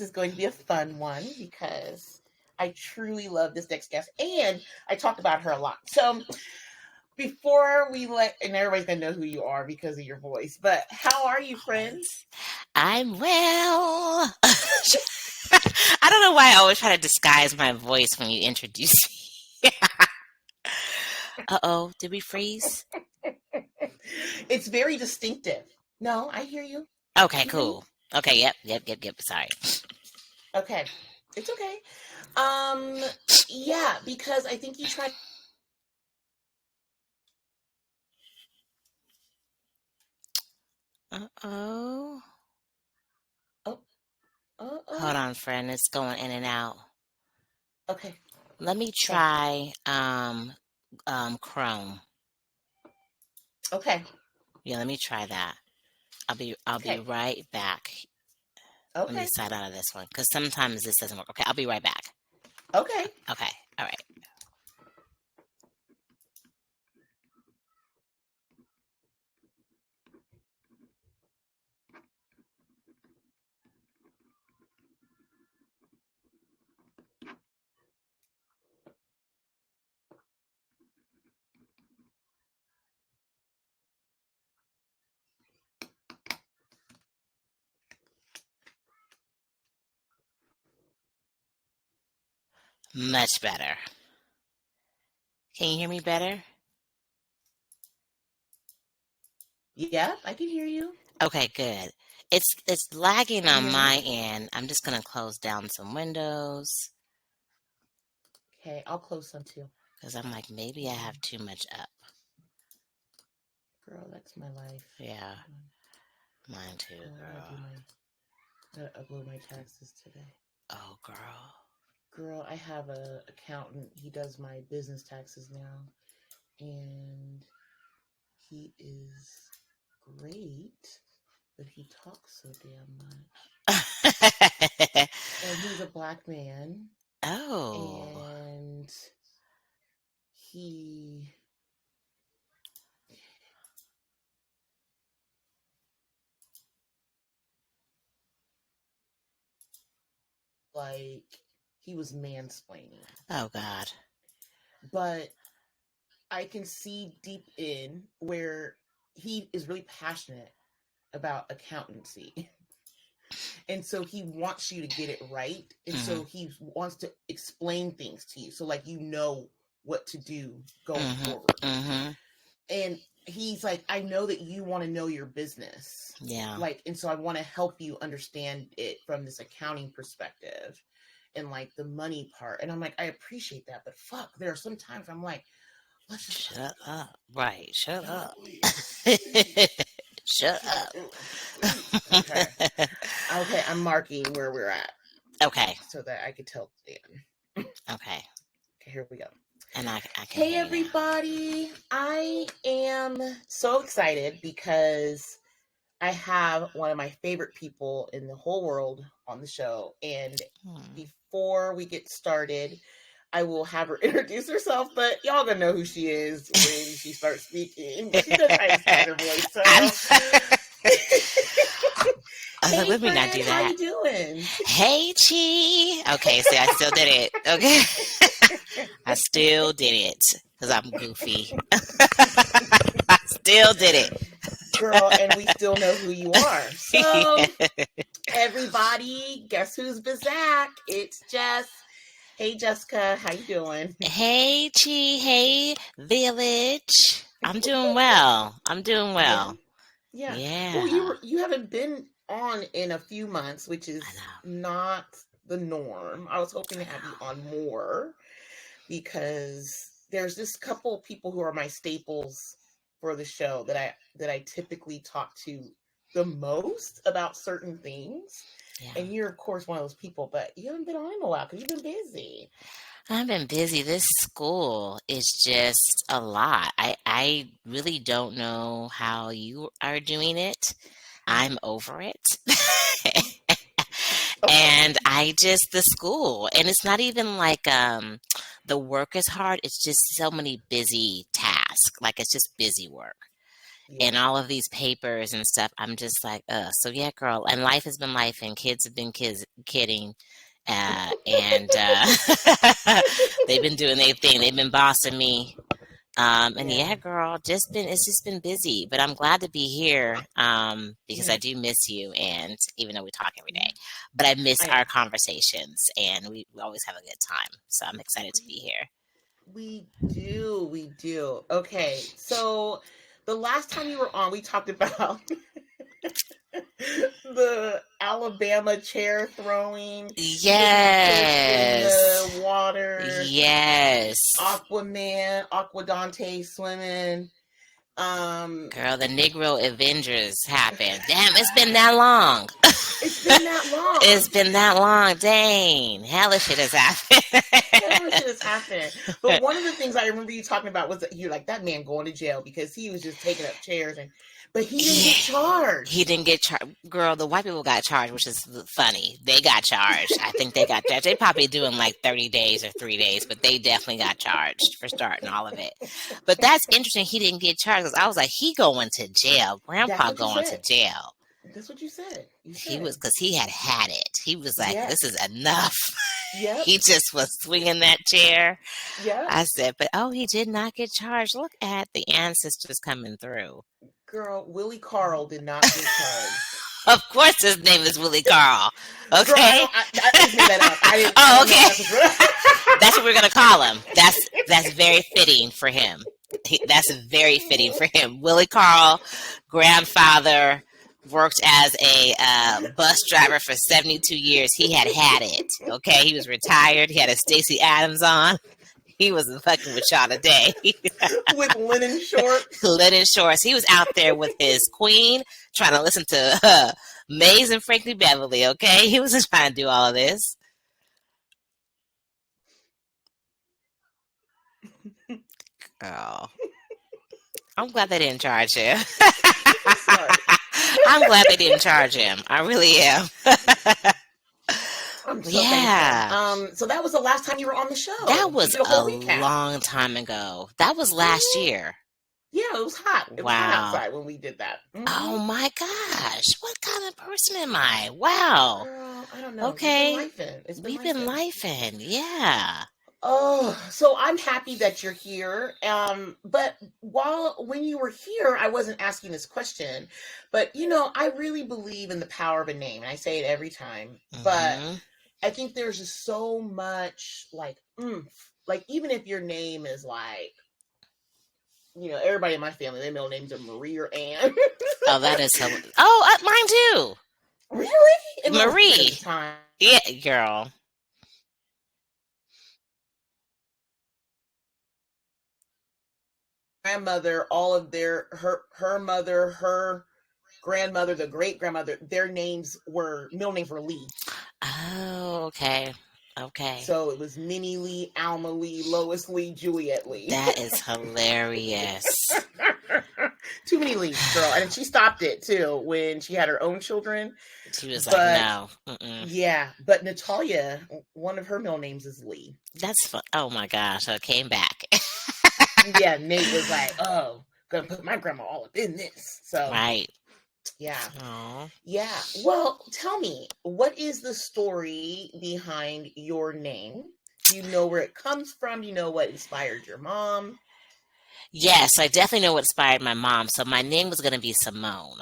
is going to be a fun one because I truly love this next guest, and I talk about her a lot. So before we and everybody's gonna know who you are because of your voice, but how are you, friend? I'm well. I don't know why I always try to disguise my voice when you introduce me. Uh-oh, did we freeze? It's very distinctive. No, I hear you. Okay, You hear me? cool. Okay, yep. Sorry. Okay. It's okay. Yeah, because I think you tried. Uh-oh. Oh, Hold on, friend. It's going in and out. Okay. Let me try Chrome. Okay. Yeah, let me try that. I'll be right back. Okay. Let me side out of this one because sometimes this doesn't work. Okay, I'll be right back. Okay. Okay, all right. Much better. Can you hear me better? Yeah, I can hear you. Okay, good. It's lagging on my end. I'm just gonna close down some windows. Okay, I'll close some too. Because I'm like, maybe I have too much up. Girl, that's my life. Yeah. Mine too, girl. I gotta upload my taxes today. Oh, girl. Girl, I have a accountant. He does my business taxes now. And he is great, but he talks so damn much. And he's a Black man. Oh. And he he was mansplaining. Oh, God. But I can see deep in where he is really passionate about accountancy. And so he wants you to get it right. And so he wants to explain things to you. So like, you know what to do going forward. And he's like, I know that you want to know your business. Yeah. Like, and so I want to help you understand it from this accounting perspective and like the money part. And I'm like, I appreciate that. But fuck, there are some times I'm like, let's just shut up. Right. Shut up. Shut up. Okay. Okay, I'm marking where we're at. Okay. So that I could tell Dan. Okay. Okay, here we go. And I can Hey everybody. I am so excited because I have one of my favorite people in the whole world on the show. And before we get started, I will have her introduce herself, but y'all gonna know who she is when she starts speaking. She doesn't have her voice, so. I was like, let me not do that. How you doing? Hey, Chi. Okay, see, I still did it. Okay. I still did it because I'm goofy. I still did it. Girl, and we still know who you are. So, everybody, guess who's back? It's Jess. Hey, Jessica, how you doing? Hey, Chi. Hey, Village. I'm doing well. Yeah. Well, you haven't been on in a few months, which is not the norm. I was hoping to have you on more because there's this couple of people who are my staples for the show that I typically talk to the most about certain things. Yeah. And you're, of course, one of those people, but you haven't been on in a while because you've been busy. I've been busy. This school is just a lot. I really don't know how you are doing it. I'm over it. And the school, and it's not even like the work is hard. It's just so many busy tasks. Like, it's just busy work. and all of these papers and stuff. I'm just like, so yeah, girl. And life has been life, and kids have been kidding. And they've been doing their thing. They've been bossing me. And yeah, girl, it's just been busy, but I'm glad to be here. Because I do miss you, and even though we talk every day, but I miss our conversations, and we always have a good time. So I'm excited to be here. We do. Okay, so the last time you were on, we talked about the Alabama chair throwing. Yes. In the water. Yes. Aquadante swimming. Girl, the Negro Avengers happened. Damn, it's been that long. It's been that long. It's been that long. Dang. Hella shit has happened. Hella shit has happened. But one of the things I remember you talking about was that you're like, that man going to jail because he was just taking up chairs but he didn't get charged. He didn't get charged. Girl, the white people got charged, which is funny. They got charged. I think they got charged. They probably doing like 30 days or 3 days, but they definitely got charged for starting all of it. But that's interesting. He didn't get charged because I was like, he going to jail. Grandpa going to jail. That's what you said. He was, because he had it. He was like, this is enough. Yep. He just was swinging that chair. Yeah. I said, but he did not get charged. Look at the ancestors coming through. Girl, Willie Carl did not get charged. Of course his name is Willie Carl. Okay. Girl, I just made that up. Okay. That's what we're going to call him. That's very fitting for him. That's very fitting for him. Willie Carl, grandfather, worked as a bus driver for 72 years. He had it. Okay. He was retired. He had a Stacey Adams on. He wasn't fucking with y'all today. With linen shorts. Linen shorts. He was out there with his queen trying to listen to Maze and Frankie Beverly, okay? He wasn't trying to do all of this. Girl. I'm glad they didn't charge him. I'm glad they didn't charge him. I really am. I'm so thankful. So that was the last time you were on the show. That was a long time ago. That was last year. Yeah, it was hot. It was hot outside when we did that. Mm-hmm. Oh my gosh. What kind of person am I? Wow. Girl, I don't know. Okay. We've been lifing. Yeah. Oh, so I'm happy that you're here. But when you were here, I wasn't asking this question. But, I really believe in the power of a name. And I say it every time. Mm-hmm. But I think there's just so much like oomph. Like, even if your name is like, everybody in my family, their middle names are Marie or Ann. Oh, that is hilarious. Oh, mine too. Really? Marie. Yeah, girl. Grandmother, all of her mother, her grandmother, the great grandmother, their middle names were Lee. Oh, okay. Okay. So it was Minnie Lee, Alma Lee, Lois Lee, Juliet Lee. That is hilarious. Too many Lees, girl. And she stopped it too when she had her own children. She was like, no. Mm-mm. Yeah. But Natalia, one of her middle names is Lee. That's fun. Oh my gosh. I came back. Yeah. Nate was like, gonna put my grandma all up in this. So. Right. Yeah. Aww. Yeah. Well, tell me, what is the story behind your name? Do you know where it comes from? Do you know what inspired your mom? Yes, I definitely know what inspired my mom. So my name was going to be Simone.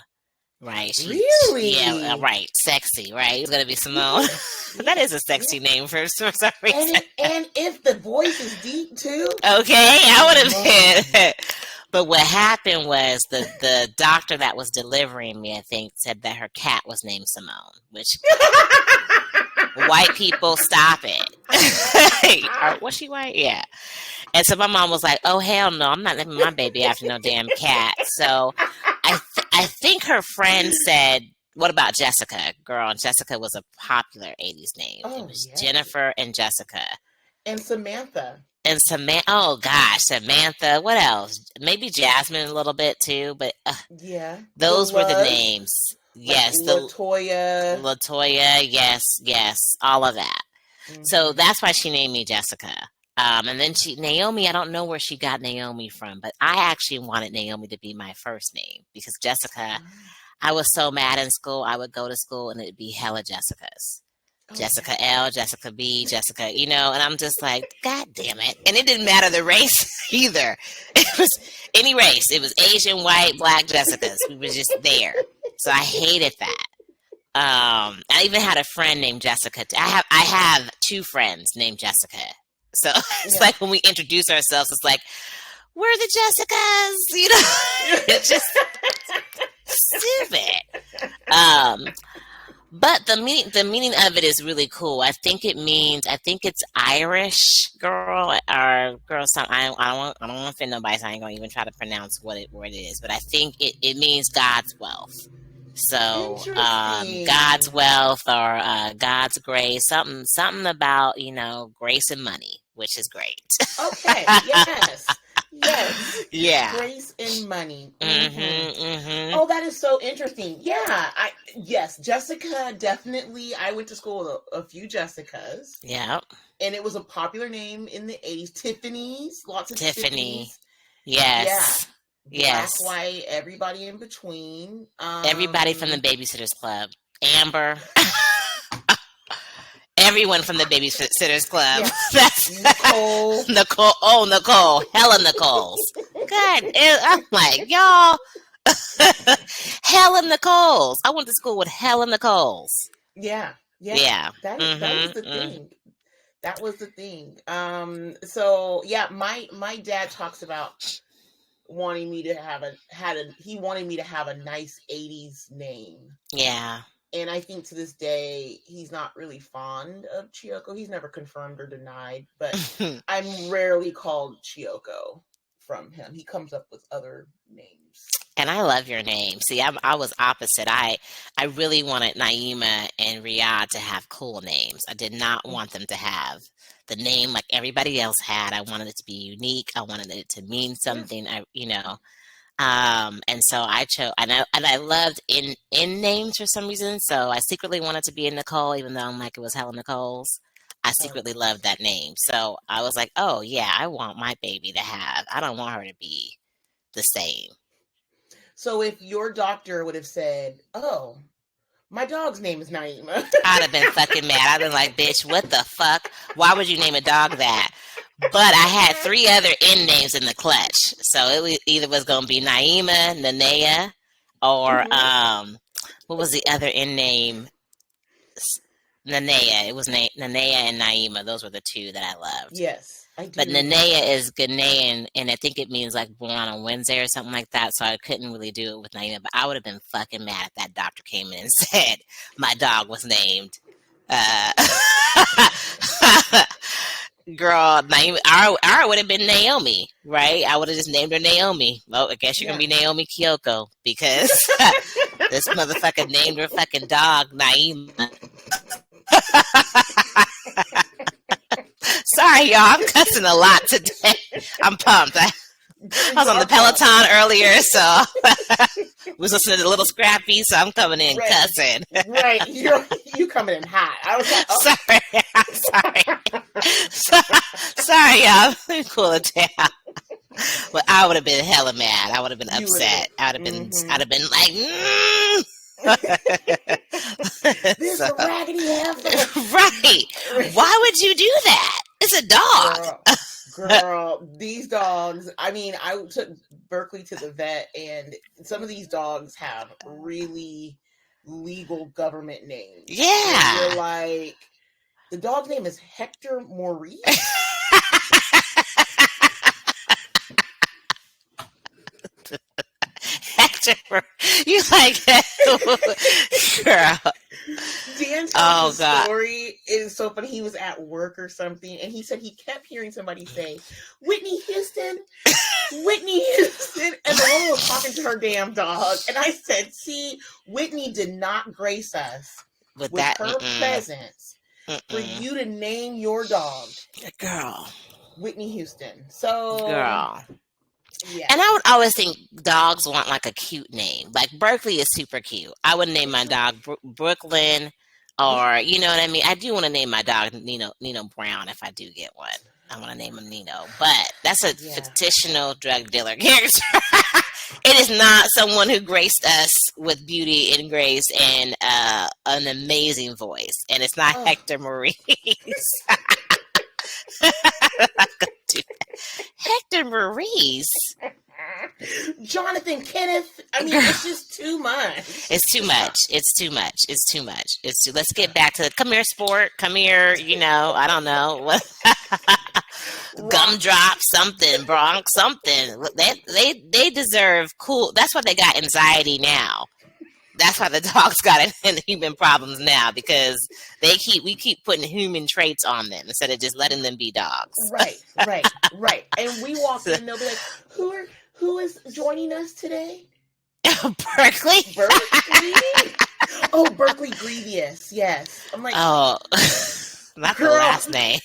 Right. Really? Yeah, right. Sexy, right? It's going to be Simone. That is a sexy name for some reason. And if the voice is deep too? Okay, I would have been. But what happened was the doctor that was delivering me, I think, said that her cat was named Simone, which white people, stop it. Was she white? Yeah. And so my mom was like, oh, hell no, I'm not naming my baby after no damn cat. So I think her friend said, what about Jessica? Girl, and Jessica was a popular 80s name. It was Jennifer and Jessica. And Samantha. Oh gosh, Samantha. What else? Maybe Jasmine a little bit too, but those were the names. Yes, Latoya. Yes, all of that. Mm-hmm. So that's why she named me Jessica. And then Naomi, I don't know where she got Naomi from, but I actually wanted Naomi to be my first name because Jessica, I was so mad in school. I would go to school and it'd be hella Jessicas. Jessica L, Jessica B, Jessica, and I'm just like, God damn it. And it didn't matter the race either. It was any race. It was Asian, white, black Jessicas. We were just there. So I hated that. I even had a friend named Jessica. I have two friends named Jessica. So it's like when we introduce ourselves, it's like, we're the Jessicas, it's just stupid. But the meaning of it is really cool. I think it's Irish, girl, or girl. I don't want to offend nobody, so I ain't gonna even try to pronounce what it is. But I think it means God's wealth. So God's wealth or God's grace, something about grace and money, which is great. Okay. Yes. Yes. Yeah. Grace and money. Oh, that is so interesting. Yeah. Yes, Jessica, definitely. I went to school with a few Jessicas. Yeah. And it was a popular name in the 80s. Tiffany's. Lots of Tiffany. Yes. Yeah. Black, white, everybody in between. Everybody from the Babysitters Club. Amber. Everyone from the Babysitters Club. Yeah. That's Nicole. Nicole. Oh, Nicole. Hella Nicoles. God, I'm like, y'all. Hella Nicoles. I went to school with Hella Nicoles. Yeah. That was the thing. That was the thing. So yeah, my dad talks about wanting me to have he wanted me to have a nice 80s name. Yeah. And I think to this day, he's not really fond of Chiyoko. He's never confirmed or denied, but I'm rarely called Chiyoko from him. He comes up with other names. And I love your name. See, I was opposite. I really wanted Naima and Riyadh to have cool names. I did not want them to have the name like everybody else had. I wanted it to be unique. I wanted it to mean something. And so I chose, and I loved in names for some reason. So I secretly wanted to be a Nicole, even though I'm like it was Helen Nicole's. I secretly loved that name. So I was like, oh yeah, I want my baby to have. I don't want her to be the same. So if your doctor would have said, oh, my dog's name is Naima, I'd have been fucking mad. I'd been like, bitch, what the fuck? Why would you name a dog that? But I had 3 other N names in the clutch. So it either was going to be Naima, Nanea, or what was the other N name? Nanea. It was Nanea and Naima. Those were the 2 that I loved. Yes, I do. But Nanea is Ghanaian, and I think it means like born on Wednesday or something like that. So I couldn't really do it with Naima. But I would have been fucking mad if that doctor came in and said my dog was named. Girl, Naomi, I would have been Naomi, right? I would have just named her Naomi. Well, I guess you're going to be Naomi Kyoko because this motherfucker named her fucking dog Naima. Sorry, y'all. I'm cussing a lot today. I'm pumped. I was on the Peloton earlier, so was listening to Little Scrappy, so I'm coming in cussing. Right. You coming in hot. I was like, oh. Sorry, y'all. Let me cool it down. But I would have been hella mad. I would have been upset. I'd have been like, This a raggedy heifer. Right. Why would you do that? It's a dog. Girl, these dogs, I mean, I took Berkeley to the vet, and some of these dogs have really legal government names. Yeah. And you're like, the dog's name is Hector Maurice? Hector, you like that? Girl. Dan told me the story. It is so funny. He was at work or something, and he said he kept hearing somebody say, Whitney Houston, Whitney Houston, and the woman was talking to her damn dog. And I said, see, Whitney did not grace us with her presence for you to name your dog. Girl. Whitney Houston. So. Girl. Yeah. And I would always think dogs want like a cute name. Like Berkeley is super cute. I would name my dog Brooklyn, or you know what I mean. I do want to name my dog Nino Brown if I do get one. I want to name him Nino, but that's a fictional drug dealer character. It is not someone who graced us with beauty and grace and an amazing voice, and it's not Hector Maurice. Hector Maurice. Jonathan Kenneth. I mean, it's just too much. It's too much. It's too much. It's too much. Let's get back to come here, sport. Come here. I don't know. Gumdrop something, Bronx something. They deserve cool. That's why they got anxiety now. That's why the dogs got human problems now, because we keep putting human traits on them instead of just letting them be dogs. Right. And we walk in, they'll be like, who is joining us today? Berkeley. Oh, Berkeley Grievous. Yes. I'm like, not the last name.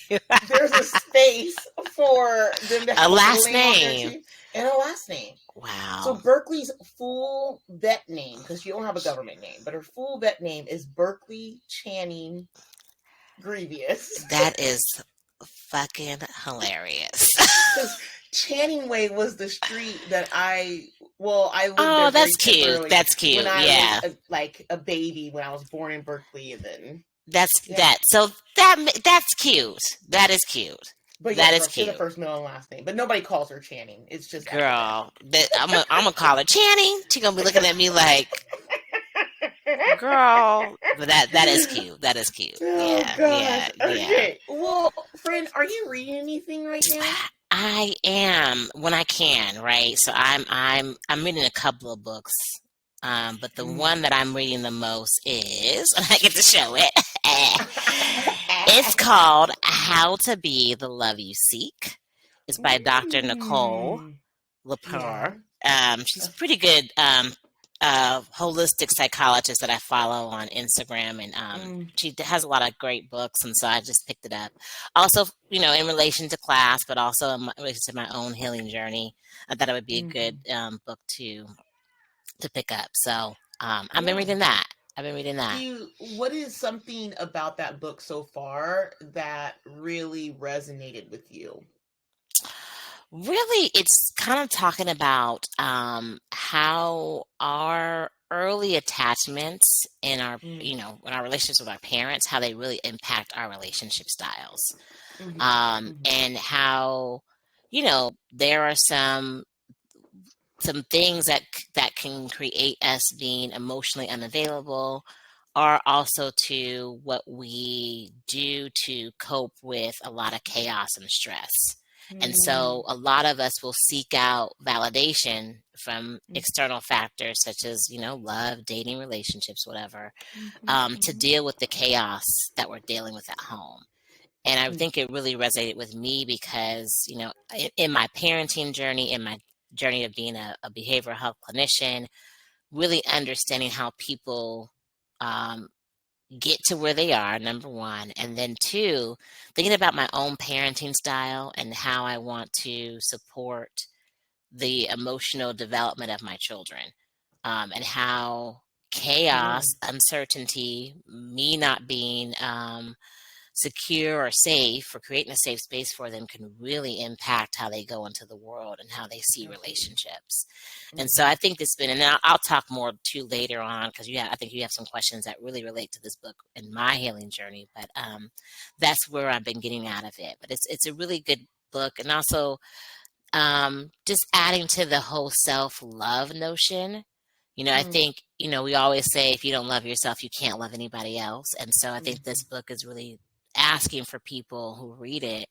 There's a space for them to have a last name and a last name. Wow. So Berkeley's full vet name, because she don't have a government name, but her full vet name is Berkeley Channing Grievous. That is fucking hilarious. Because Channing Way was the street that I lived there. Oh, that's cute. That's cute. When I was a baby, when I was born in Berkeley, and then that's cute. That is cute. But that is cute. The first middle and last name, but nobody calls her Channing. It's just girl. I'm gonna call her Channing. She's gonna be looking at me like, girl. But that is cute. That is cute. Oh, yeah. Okay. Well, friend, are you reading anything right now? I am when I can. Right. So I'm reading a couple of books. But the one that I'm reading the most is, and I get to show it. It's called How to Be the Love You Seek. It's by Dr. Nicole LaPera. She's a pretty good holistic psychologist that I follow on Instagram, and she has a lot of great books, and so I just picked it up. Also, in relation to class, but also in relation to my own healing journey, I thought it would be a good book to pick up. So I've been reading that. What is something about that book so far that really resonated with you? Really, it's kind of talking about how our early attachments in our, in our relationships with our parents, how they really impact our relationship styles. And how, there are some things that can create us being emotionally unavailable, or also to what we do to cope with a lot of chaos and stress. And so a lot of us will seek out validation from external factors such as, love, dating, relationships, whatever, to deal with the chaos that we're dealing with at home. And I think it really resonated with me because, in my parenting journey, in my journey of being a behavioral health clinician, really understanding how people get to where they are, number one, and then two, thinking about my own parenting style and how I want to support the emotional development of my children, and how chaos, uncertainty, me not being secure or safe, or creating a safe space for them, can really impact how they go into the world and how they see relationships. And so I think it's been, and I'll talk more too later on, because I think you have some questions that really relate to this book and my healing journey. But that's where I've been getting out of it. But it's a really good book, and also just adding to the whole self-love notion. I think, we always say if you don't love yourself, you can't love anybody else. And so I think this book is really asking for people who read it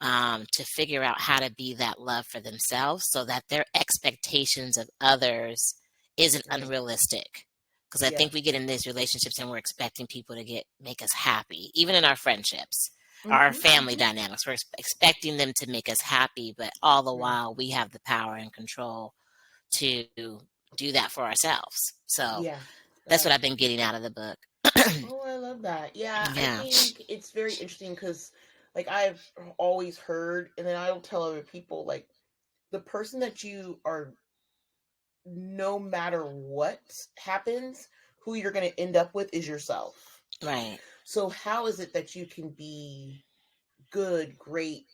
to figure out how to be that love for themselves, so that their expectations of others isn't unrealistic. Because I think we get in these relationships and we're expecting people to make us happy, even in our friendships, our family dynamics. We're expecting them to make us happy, but all the while we have the power and control to do that for ourselves. So that's what I've been getting out of the book. Oh, I love that. I think it's very interesting because, I've always heard, and then I'll tell other people, the person that you are, no matter what happens, who you're going to end up with is yourself. Right. So how is it that you can be good, great,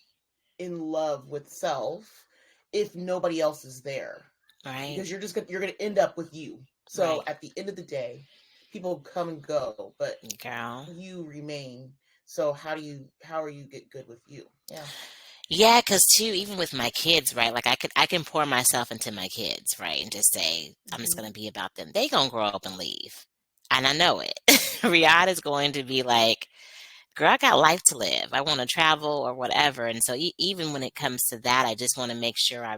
in love with self if nobody else is there. Right. Because you're gonna end up with you. So Right. at the end of the day, people come and go, but Girl. you remain. So how are you get good with you? Yeah. Yeah, because too, even with my kids, right? Like I can pour myself into my kids, right, and just say I'm just gonna be about them. They gonna grow up and leave, and I know it. Riyadh is going to be like, girl, I got life to live. I want to travel or whatever. And so even when it comes to that, I just want to make sure I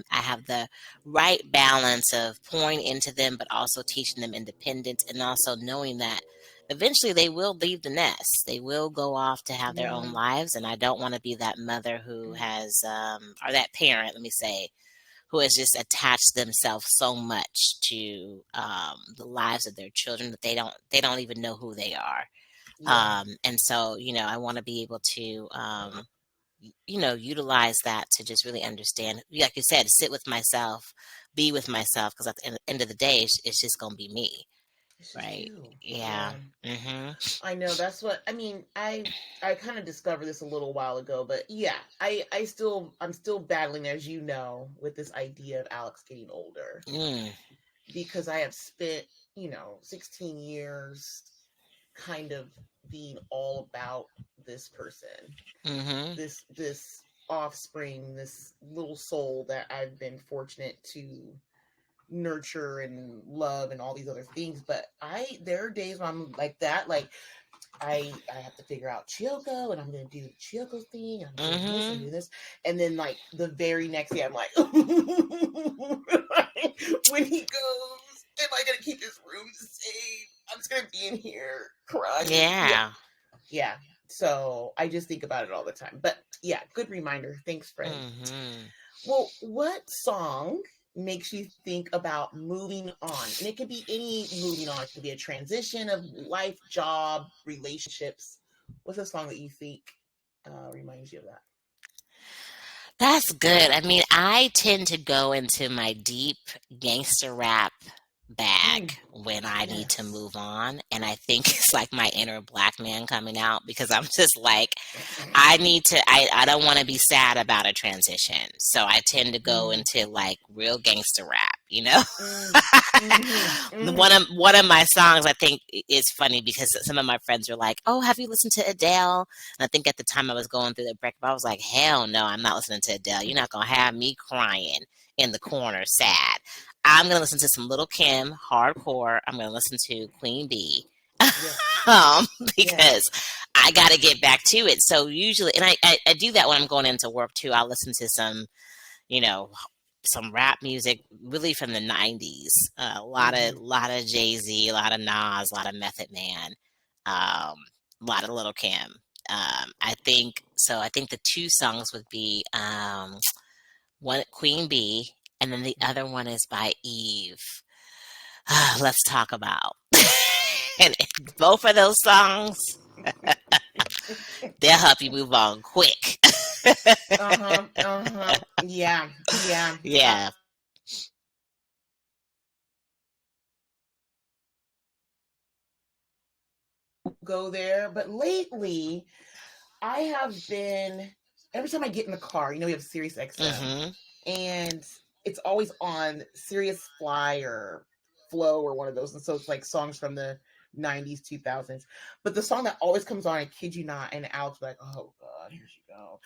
have the right balance of pouring into them, but also teaching them independence, and also knowing that eventually they will leave the nest. They will go off to have their own Yeah. lives. And I don't want to be that mother who has, or that parent, let me say, who has just attached themselves so much to the lives of their children that they don't even know who they are. Yeah. And so, I want to be able to, utilize that to just really understand, like you said, sit with myself, be with myself, because at the end of the day, it's just going to be me. It's just Right. you. Yeah. Yeah. Mm-hmm. I know that's what I mean. I kind of discovered this a little while ago, but yeah, I'm still battling, as you know, with this idea of Alex getting older Mm. because I have spent 16 years kind of being all about this person, Mm-hmm. this offspring, this little soul that I've been fortunate to nurture and love and all these other things. But there are days when I'm like that, like I have to figure out Chiyoko, and I'm gonna do the Chiyoko thing, and I'm doing this and Mm-hmm. doing this, and then like the very next day I'm like when he goes, am I gonna keep his room safe? I'm just gonna be in here crying. Yeah. Yeah. Yeah. So I just think about it all the time. But yeah, good reminder. Thanks, friend. Mm-hmm. Well, what song makes you think about moving on? And it could be any moving on. It could be a transition of life, job, relationships. What's a song that you think reminds you of that? That's good. I mean, I tend to go into my deep gangster rap bag Mm, when I need to yes. move on. And I think it's like my inner black man coming out, because I'm just like, I don't want to be sad about a transition. So I tend to go Mm, into like real gangster rap. mm, mm-hmm, mm-hmm. One of my songs, I think, is funny because some of my friends were like, "Oh, have you listened to Adele?" And I think at the time I was going through the breakup, I was like, "Hell no, I'm not listening to Adele. You're not gonna have me crying in the corner, sad. I'm gonna listen to some Little Kim, hardcore. I'm gonna listen to Queen Bee." Yes. um, Yes. because I got to get back to it. So usually, and I do that when I'm going into work too. I'll listen to you know, some rap music, really from the '90s. Mm-hmm. Lot of Jay Z, a lot of Nas, a lot of Method Man, a lot of Little Kim. I think so. I think the two songs would be one Queen Bee, and then the other one is by Eve. Let's talk about. And both of those songs, they'll help you move on quick. Uh-huh. Uh-huh. Yeah. Yeah. Yeah. Go there. But lately, I have been every time I get in the car, we have Sirius XM, Mm-hmm. and it's always on Sirius Fly or Flow or one of those. And so it's like songs from the 90s, 2000s. But the song that always comes on, I kid you not, and Alex be like, oh God, here she go,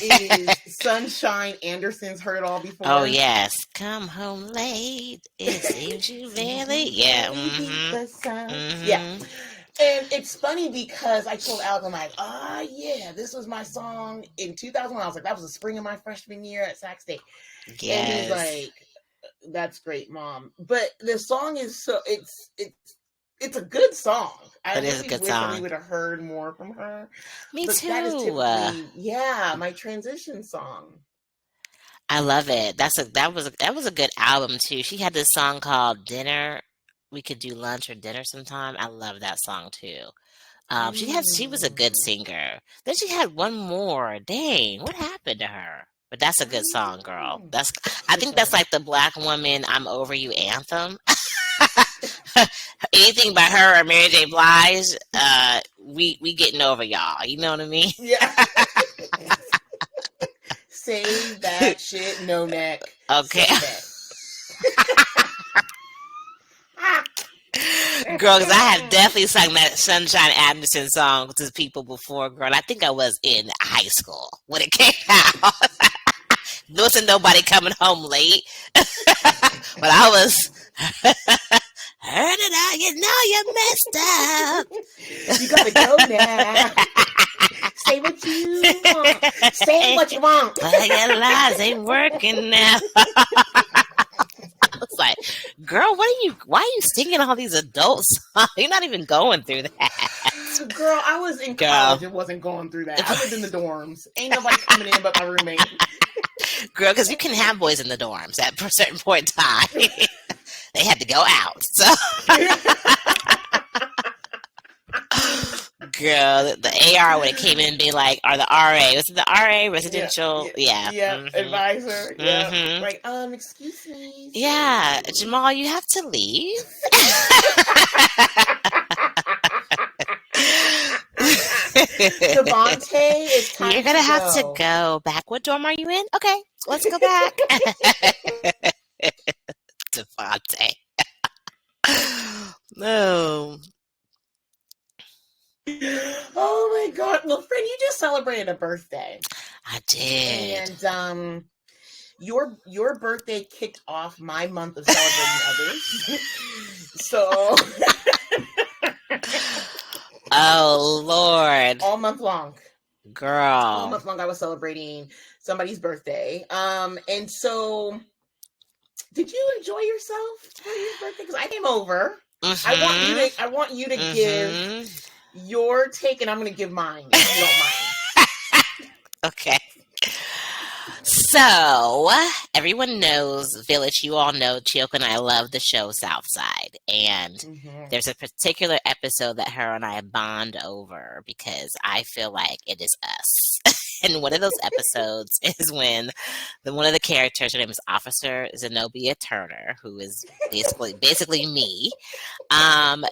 is Sunshine Anderson's Heard It All Oh Before. yes, come home late. It seems you Seems really, you yeah. barely beat Mm-hmm. the sound. Yeah. Mm-hmm. And it's funny because I told Alex, I'm like, yeah, this was my song in 2001. I was like, that was the spring of my freshman year at Sac State. And he's Yes, like, that's great, Mom. But the song is it's a good song. I that is a really good wish that we song. would have heard more from her. Me But that is too. typically, yeah, my transition song. I love it. That was a good album too. She had this song called Dinner. We could do lunch or dinner sometime. I love that song too. She was a good Mm, singer. Then she had one more. Dang, what happened to her? But that's a I good don't song, girl. know. It's a I good think that's song. like the black woman "I'm Over You" anthem. Anything by her or Mary J. Blige, we getting over y'all. You know what I mean? Yeah. Save that shit, no neck. Okay. Save it. Girl, because I had definitely sung that Sunshine Anderson song to people before, girl. I think I was in high school when it came out. There wasn't nobody coming home late. But I was heard it out, you know you messed up. You gotta go now. Say what you want. Say what you want. But your lies ain't working now. I was like, girl, why are you singing all these adult songs? You're not even going through that. Girl, I was in college and wasn't going through that. I lived in the dorms. Ain't nobody coming in but my roommate. Girl, because you can have boys in the dorms at a certain point in time. They had to go out. So, girl, the AR when it came in and be like, or the RA, was it the RA residential? Yeah. Advisor. Yeah. Like, excuse me. Yeah, Jamal, you have to leave. Devontae, it's time You're gonna have to go back. What dorm are you in? Okay, let's go back. Devontae. No. Oh my God. Well, friend, you just celebrated a birthday. I did. And your birthday kicked off my month of celebrating others. So oh Lord. All month long. Girl. All month long I was celebrating somebody's birthday. And so did you enjoy yourself for your birthday? Because I came over. Mm-hmm. I want you to give your take, and I'm going to give mine, if you don't mind. Okay. So, everyone knows Village. You all know Jesica and I love the show Southside. And there's a particular episode that her and I bond over because I feel like it is us. And one of those episodes is when one of the characters, her name is Officer Zenobia Turner, who is basically me.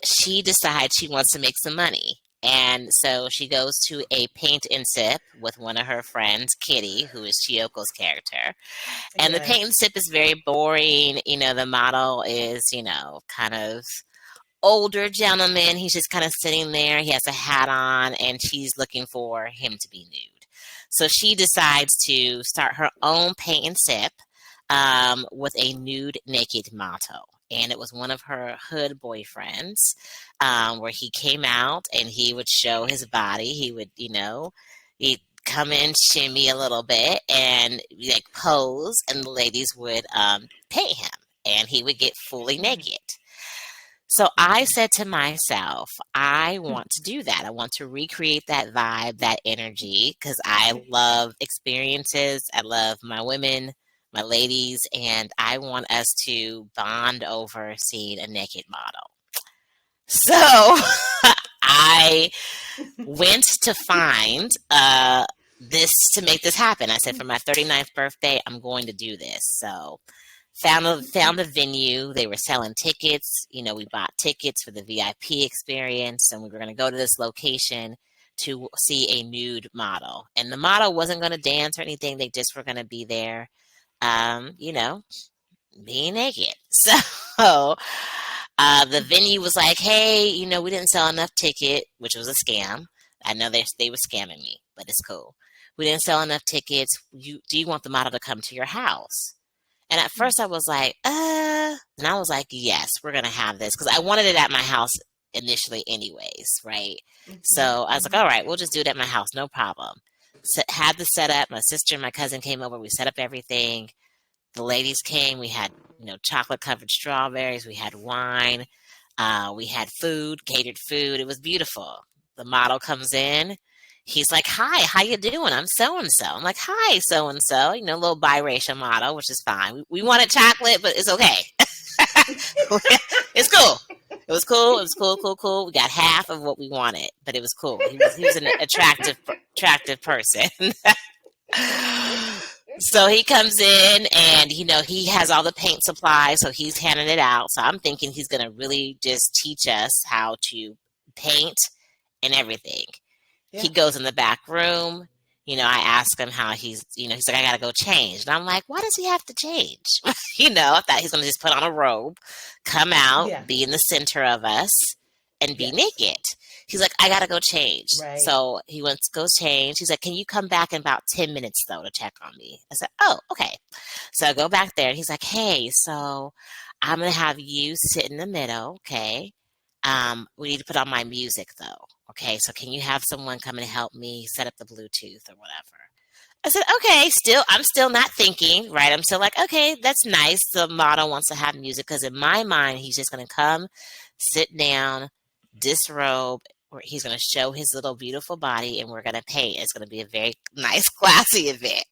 She decides she wants to make some money. And so she goes to a paint and sip with one of her friends, Kitty, who is Chiyoko's character. And the paint and sip is very boring. You know, the model is, kind of older gentleman. He's just kind of sitting there. He has a hat on, and she's looking for him to be nude. So she decides to start her own paint and sip with a nude, naked motto. And it was one of her hood boyfriends where he came out and he would show his body. He would, he'd come in, shimmy a little bit and like pose, and the ladies would paint him and he would get fully naked. So I said to myself, I want to do that. I want to recreate that vibe, that energy, because I love experiences. I love my women, my ladies, and I want us to bond over seeing a naked model. So I went to find this to make this happen. I said, for my 39th birthday, I'm going to do this. So found a venue. They were selling tickets. We bought tickets for the VIP experience, and we were going to go to this location to see a nude model. And the model wasn't going to dance or anything. They just were going to be there, being naked. So the venue was like, hey, we didn't sell enough ticket, which was a scam. I know they were scamming me, but it's cool. We didn't sell enough tickets. Do you want the model to come to your house? And at first I was like, and I was like, yes, we're going to have this. Because I wanted it at my house initially anyways, right? So I was like, all right, we'll just do it at my house. No problem. So, had the setup. My sister and my cousin came over. We set up everything. The ladies came. We had, chocolate-covered strawberries. We had wine. We had food, catered food. It was beautiful. The model comes in. He's like, hi, how you doing? I'm so-and-so. I'm like, hi, so-and-so. A little biracial model, which is fine. We wanted chocolate, but it's okay. It's cool. It was cool. It was cool. We got half of what we wanted, but it was cool. He was an attractive person. So he comes in and, he has all the paint supplies, so he's handing it out. So I'm thinking he's going to really just teach us how to paint and everything. Yeah. He goes in the back room. I asked him how he's like, I gotta go change. And I'm like, why does he have to change? I thought he's gonna just put on a robe, come out, Yeah. be in the center of us, and be Yes. naked. He's like, I gotta go change. Right. So he went to go change. He's like, can you come back in about 10 minutes though to check on me? I said, oh, okay. So I go back there and he's like, hey, so I'm gonna have you sit in the middle, okay? We need to put on my music though. Okay, so can you have someone come and help me set up the Bluetooth or whatever? I said, okay, I'm still not thinking, right? I'm still like, okay, that's nice. The model wants to have music because in my mind, he's just going to come, sit down, disrobe, or he's going to show his little beautiful body and we're going to paint. It's going to be a very nice, classy event.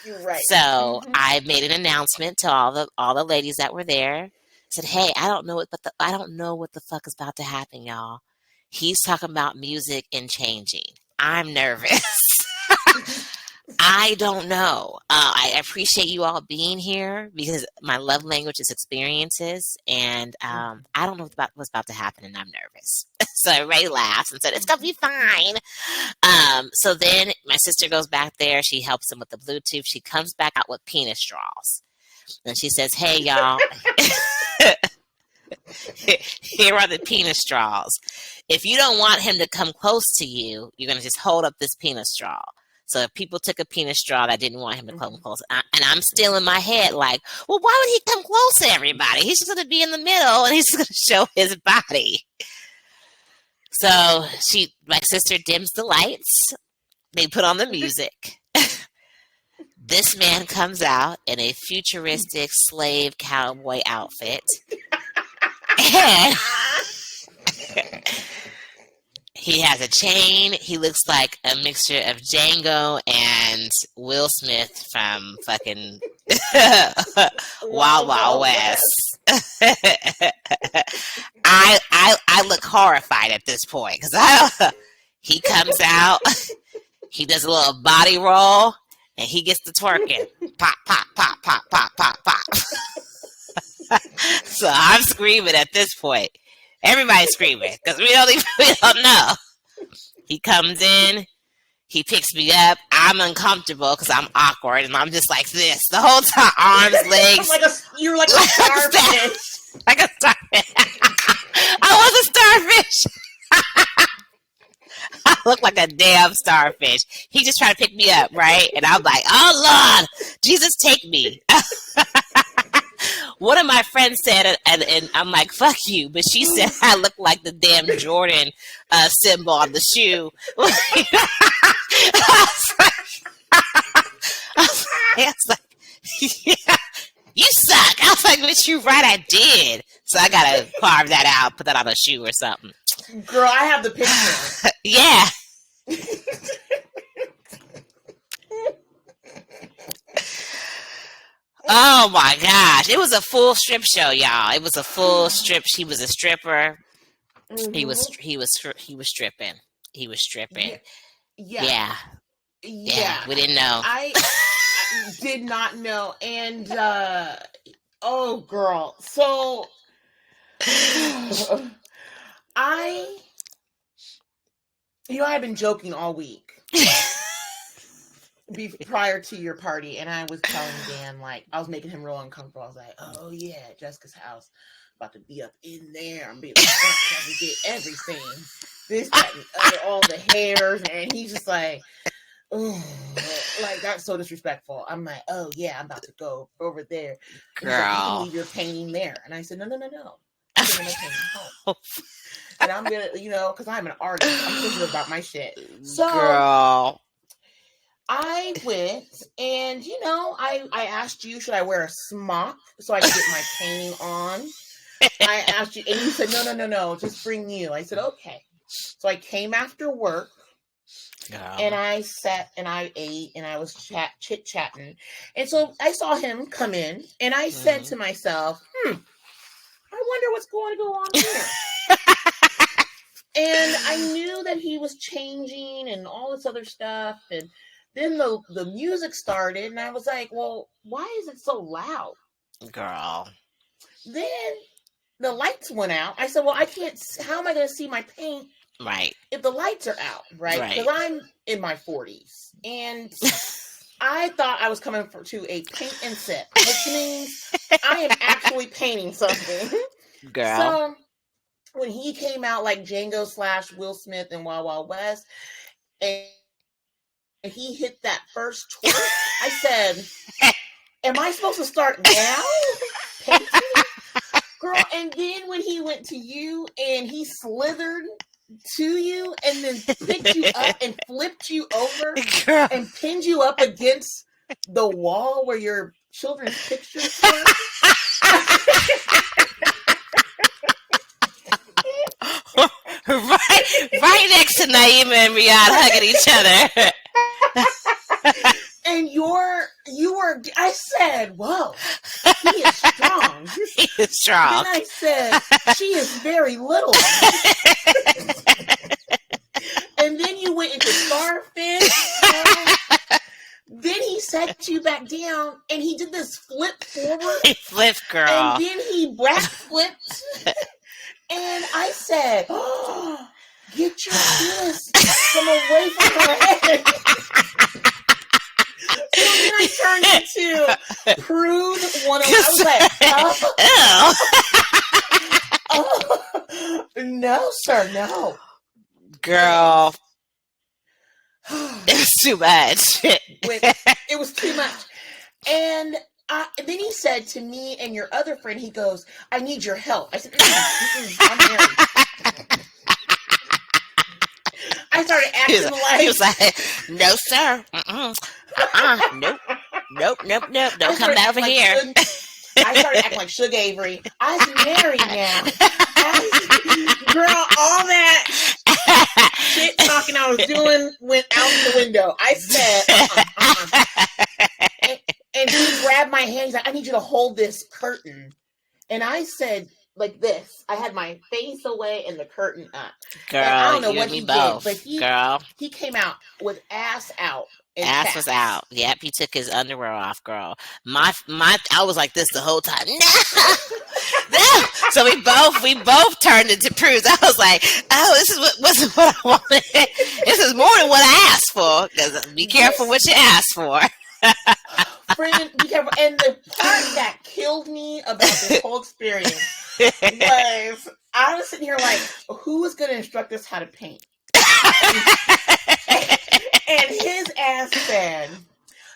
You're right. So I made an announcement to all the ladies that were there. I said, hey, I don't know what the fuck is about to happen, y'all. He's talking about music and changing. I'm nervous. I don't know. I appreciate you all being here because my love language is experiences, and I don't know what's about to happen, and I'm nervous. So everybody laughs and said, it's going to be fine. So then my sister goes back there. She helps him with the Bluetooth. She comes back out with penis straws. And she says, hey, y'all. Here are the penis straws. If you don't want him to come close to you, you're going to just hold up this penis straw. So if people took a penis straw that didn't want him to come close, and I'm still in my head like, well, why would he come close to everybody? He's just going to be in the middle and he's just going to show his body. So my sister dims the lights. They put on the music. This man comes out in a futuristic slave cowboy outfit. And he has a chain. He looks like a mixture of Django and Will Smith from fucking Wild Wild West. I look horrified at this point because he comes out, he does a little body roll, and he gets to twerking. Pop, pop, pop, pop, pop, pop, pop. So I'm screaming at this point. Everybody's screaming because we don't know. He comes in, he picks me up. I'm uncomfortable because I'm awkward, and I'm just like this the whole time, arms, legs. You're like a starfish. Like a starfish. I was a starfish. I look like a damn starfish. He just tried to pick me up, right? And I'm like, oh Lord, Jesus, take me. One of my friends said, and I'm like, fuck you. But she said I look like the damn Jordan symbol on the shoe. I was like, yeah, you suck. I was like, but you're right, I did. So I got to carve that out, put that on a shoe or something. Girl, I have the picture. Yeah. Oh my gosh. It was a full strip show, y'all. It was a full strip. She was a stripper. Mm-hmm. He was stripping. He was stripping. Yeah. We didn't know. I did not know. And oh girl. So I've been joking all week. Prior to your party, and I was telling Dan, like, I was making him real uncomfortable. I was like, oh yeah, Jessica's house, about to be up in there. I'm being like, to get everything, this, that, and other, all the hairs, and he's just like, oh, like, that's so disrespectful. I'm like, oh yeah, I'm about to go over there. Girl, like, you can leave your painting there. And I said, no. I'm gonna paint home. And I'm gonna, because I'm an artist, I'm thinking about my shit. So, girl, I went and, I asked you, should I wear a smock so I could get my painting on? I asked you, and you said, no, just bring you. I said, okay. So I came after work, and I sat and I ate and I was chit-chatting. And so I saw him come in, and I said to myself, I wonder what's going to go on here. And I knew that he was changing and all this other stuff, and then the music started, and I was like, well, why is it so loud? Girl. Then the lights went out. I said, well, how am I going to see my paint Right. if the lights are out, right? Because I'm in my 40s, and I thought I was coming to a paint and sip, which means I am actually painting something. Girl. So when he came out like Django / Will Smith in Wild Wild West, and he hit that first twerk, I said, am I supposed to start now painting? Girl, and then when he went to you and he slithered to you and then picked you up and flipped you over Girl. and pinned you up against the wall where your children's pictures were. right next to Naima and Riyadh hugging each other. And you were, I said, whoa, he is strong. He is strong. Then I said, she is very little. And then you went into starfish. Then he set you back down and he did this flip forward. He flipped, girl. And then he back flipped. And I said, oh, get your penis from away from her head. So then I turned into Prude 101. I was like, oh, no, sir, no. Girl. It was too much. It was too much. And then he said to me and your other friend, he goes, I need your help. I said, I'm married. I started acting he was like, no, sir. Nope. Don't come over here. I started acting like Suge Avery. I was married now. Girl, all that shit talking I was doing went out the window. I said, And he grabbed my hand. He's like, I need you to hold this curtain. And I said, like this. I had my face away and the curtain up. Girl, and I don't know you what and me he both. did, but he came out with ass out. Ass was out. Yep, he took his underwear off, girl. I was like this the whole time. No. So we both turned into prudes. I was like, oh, this wasn't what I wanted. This is more than what I asked for. Because be careful what you ask for. Friend, be careful. And the part that killed me about this whole experience was I was sitting here like, who is going to instruct us how to paint? And his ass said,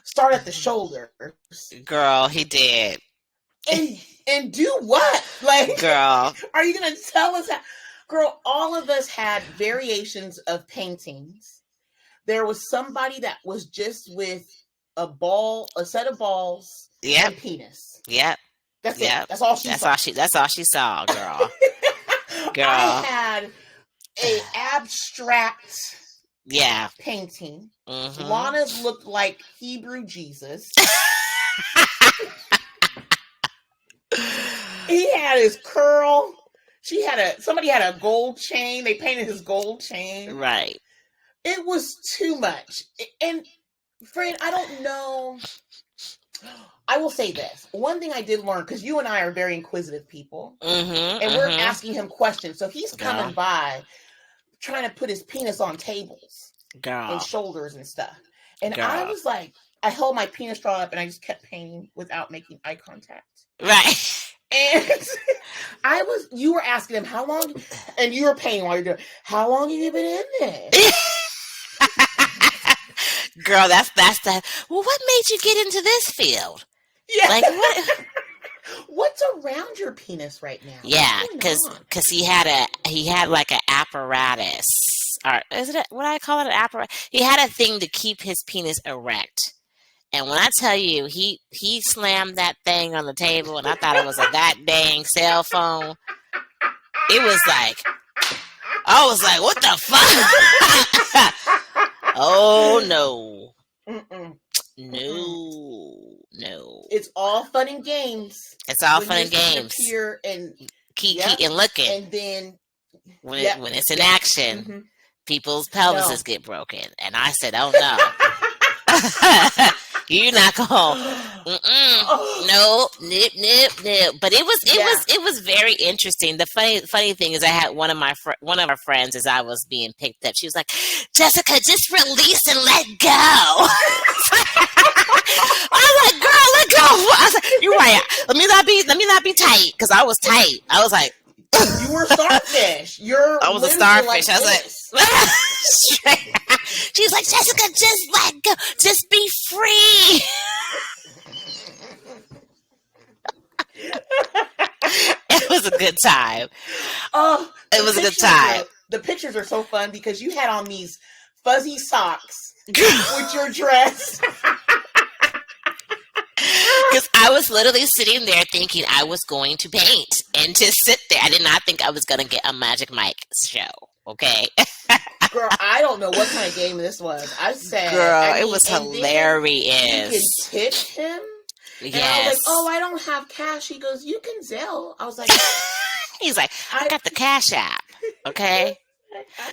start at the shoulders. Girl, he did. And do what? Like, girl, are you going to tell us how? Girl, all of us had variations of paintings. There was somebody that was just with a set of balls, and penis. Yep. That's it. That's all she saw. That's all she saw, girl. I had a abstract painting. Mm-hmm. Lana's looked like Hebrew Jesus. He had his curl. Somebody had a gold chain. They painted his gold chain. Right. It was too much. And friend, I don't know. I will say this. One thing I did learn, because you and I are very inquisitive people, and we're asking him questions. So he's coming by trying to put his penis on tables and shoulders and stuff. And I was like, I held my penis straw up and I just kept painting without making eye contact. Right. And you were asking him how long, and you were painting while you're doing, how long have you been in there? Girl, that's that. Well, what made you get into this field? Yeah. Like what? What's around your penis right now? Yeah, because he had like an apparatus, or is it what I call it, an apparatus? He had a thing to keep his penis erect. And when I tell you, he slammed that thing on the table, and I thought it was a that dang cell phone. It was like, I was like, what the fuck? Oh no. No. It's all fun and games. It's all fun and games. Here and keep looking. And then when it's in action, people's pelvises get broken. And I said, oh no. You're not going. Nope. But it was very interesting. The funny thing is, I had one of our friends, as I was being picked up, she was like, "Jessica, just release and let go." I was like, "Girl, let go." I was like, "You're right. Let me not be tight," because I was tight. I was like, "You were starfish. I was a starfish." I was like, she's like, "Jessica, just let go. Just be free." It was a good time. Oh, it was a good time. The pictures are so fun because you had on these fuzzy socks with your dress. Because I was literally sitting there thinking I was going to paint and just sit there. I did not think I was going to get a Magic Mike show. Okay. Girl, I don't know what kind of game this was. I said, girl, it was hilarious. You can tip him. And yes. I was like, "Oh, I don't have cash." He goes, "You can Zelle." I was like, he's like, "I got the Cash App." Okay.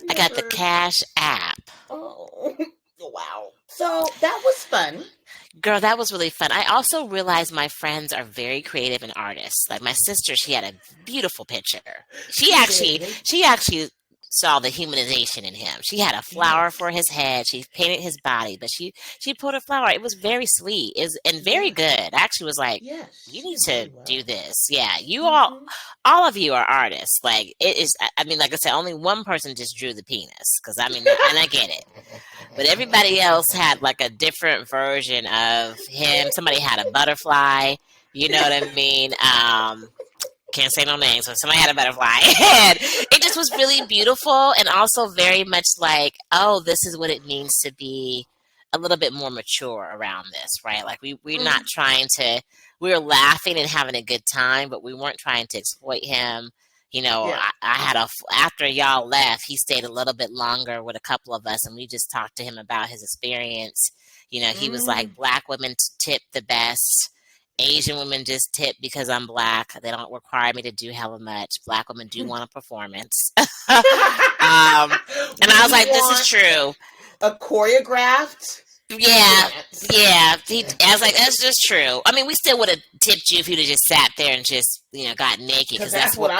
I got the Cash App. Oh, wow. So that was fun. Girl, that was really fun. I also realized my friends are very creative and artists. Like my sister, she had a beautiful picture. She actually saw the humanization in him. She had a flower for his head. She painted his body, but she put a flower. It was very sweet. And very good. I actually was like, you need to do this. Yeah, you all of you are artists. Like it is. I mean, like I said, only one person just drew the penis. Because I mean, and I get it. But everybody else had like a different version of him. Somebody had a butterfly. You know what I mean? Can't say no names, but somebody had a butterfly. And it just was really beautiful and also very much like, oh, this is what it means to be a little bit more mature around this, right? Like we're not trying to, we were laughing and having a good time, but we weren't trying to exploit him. You know, I had after y'all left, he stayed a little bit longer with a couple of us and we just talked to him about his experience. You know, he was like, Black women tip the best. Asian women just tip because I'm Black. They don't require me to do hella much. Black women do want a performance. And I was like, this is true. A choreographed. Yeah. I was like, that's just true. I mean, we still would have tipped you if you'd have just sat there and just, you know, got naked. Because that's what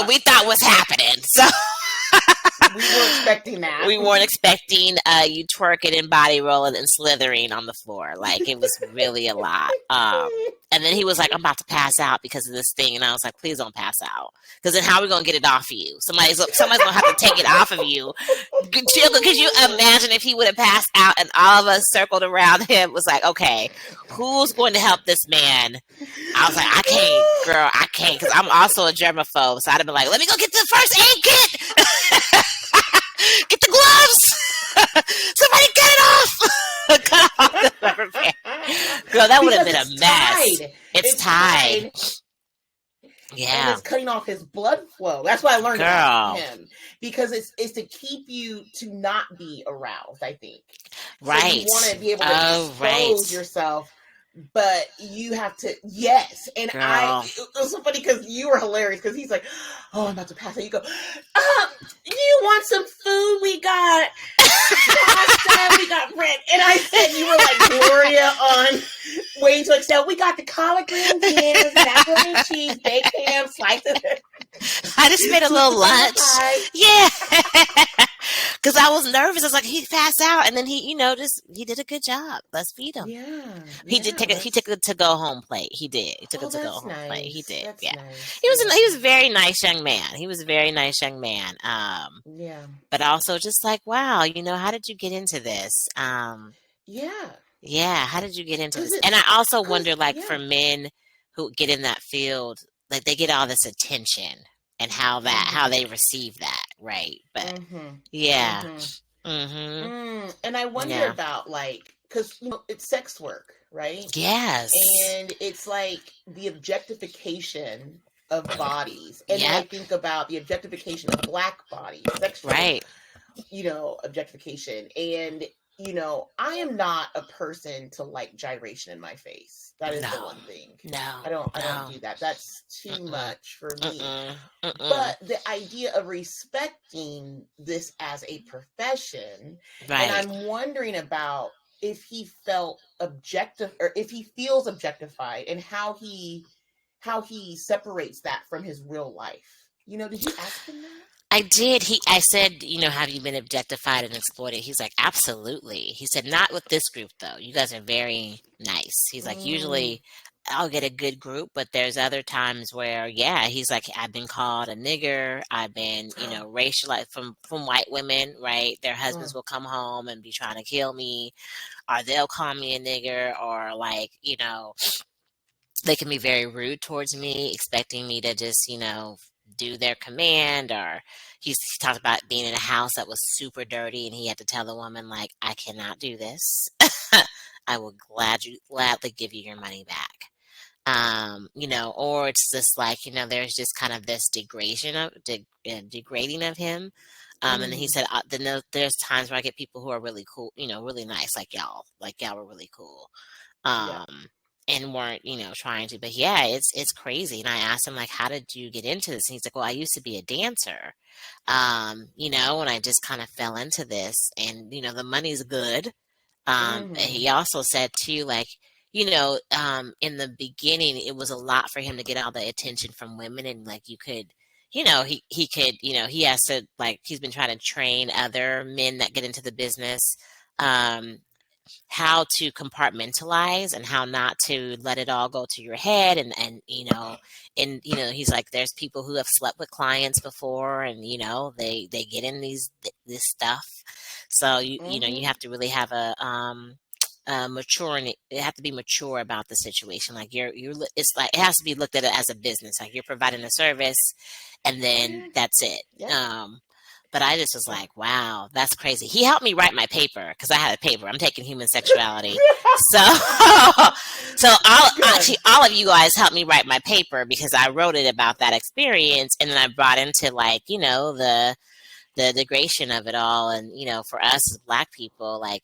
we thought was happening. So we weren't expecting that. We weren't expecting you twerking and body rolling and slithering on the floor. Like, it was really a lot. And then he was like, I'm about to pass out because of this thing. And I was like, please don't pass out. Because then how are we going to get it off of you? Somebody's going to have to take it off of you. Could you imagine if he would have passed out and all of us circled around him? Was like, okay, who's going to help this man? I was like, I can't, girl. I can't. Because I'm also a germaphobe. So I'd have been like, let me go get the first aid kit. Get the gloves. Somebody get it off. Cut off the rubber band. Girl, that would have been a mess. It's tied. Yeah. And it's cutting off his blood flow. That's what I learned about him. Because it's to keep you to not be aroused, I think. Right. So you want to be able to expose yourself, but you have to, yes. And it was so funny because you were hilarious because he's like, oh, I'm about to pass out. You go, you want some food? We got pasta, we got bread. And I said, you were like Gloria on Waiting to Exhale. We got the collard greens, yams, macaroni and cheese, baked ham, slices. I just made a little lunch. Yeah. Because I was nervous. I was like, he passed out. And then he did a good job. Let's feed him. Yeah. He took a to-go home plate. He did. He took a to-go home plate. He did. That's yeah. Nice. He was a very nice young man. He was a very nice young man. Yeah. But also just like, wow, how did you get into this? Yeah. How did you get into this? And I also wonder, like, for men who get in that field, like they get all this attention and how they receive that, right? But and I wonder about because it's sex work, right? Yes. And it's like the objectification of bodies, and I think about the objectification of Black bodies, sexual, right? Objectification, and I am not a person to like gyration in my face. That is the one thing. No, I don't do that. That's too much for me. But the idea of respecting this as a profession, and I'm wondering about if he felt objective, or if he feels objectified, and how he separates that from his real life. Did you ask him that? I did. I said, have you been objectified and exploited? He's like, absolutely. He said, not with this group though. You guys are very nice. He's like, usually I'll get a good group, but there's other times where, yeah, he's like, I've been called a nigger. I've been, racialized from white women, right? Their husbands will come home and be trying to kill me, or they'll call me a nigger, or like, they can be very rude towards me, expecting me to just, do their command. Or he talked about being in a house that was super dirty and he had to tell the woman, like, I cannot do this. I will gladly give you your money back. Or it's just like, there's just kind of this degrading of him. And then he said, then there's times where I get people who are really cool, really nice, like y'all were really cool. And weren't, trying to, but yeah, it's crazy. And I asked him, like, how did you get into this? And he's like, well, I used to be a dancer, and I just kind of fell into this, and, the money's good. He also said too, like, in the beginning, it was a lot for him to get all the attention from women, and like, you could, he could, he has to, like, he's been trying to train other men that get into the business, how to compartmentalize and how not to let it all go to your head. And he's like, there's people who have slept with clients before, and, they get in this stuff. So you have to really have you have to be mature about the situation. Like it's like, it has to be looked at as a business. Like, you're providing a service, and then that's it. Yeah. But I just was like, wow, that's crazy. He helped me write my paper, because I had a paper. I'm taking human sexuality. So all of you guys helped me write my paper, because I wrote it about that experience. And then I brought into, like, the degradation of it all. And, for us as Black people, like,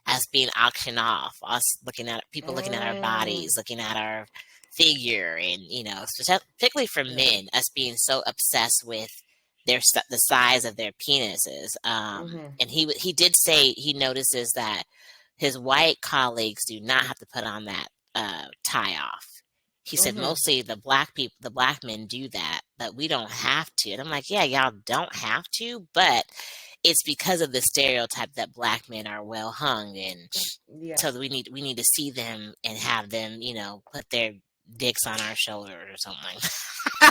us being auctioned off, us looking at people, looking at our bodies, looking at our figure, and, particularly for men, us being so obsessed with the size of their penises. And he did say he notices that his white colleagues do not have to put on that tie off. He said mostly the Black men do that, but we don't have to. And I'm like, yeah, y'all don't have to, but it's because of the stereotype that Black men are well hung, and so we need to see them and have them, put their dicks on our shoulder or something.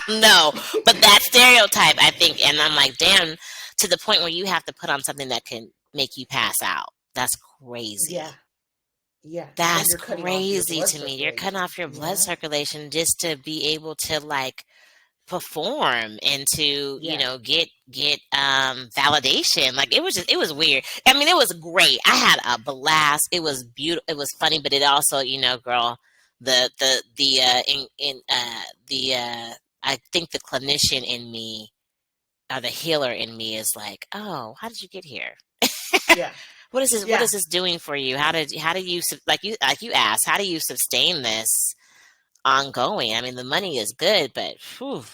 No, but that stereotype, I think, and I'm like, damn, to the point where you have to put on something that can make you pass out. That's crazy. Yeah. That's crazy to me. You're cutting off your blood circulation just to be able to, like, perform and to get validation. Like, it was weird. I mean, it was great. I had a blast. It was beautiful. It was funny, but it also, girl, I think the clinician in me, or the healer in me, is like, oh, how did you get here? Yeah. What is this? Yeah. What is this doing for you? How do you, like you asked, how do you sustain this ongoing? I mean, the money is good, but whew,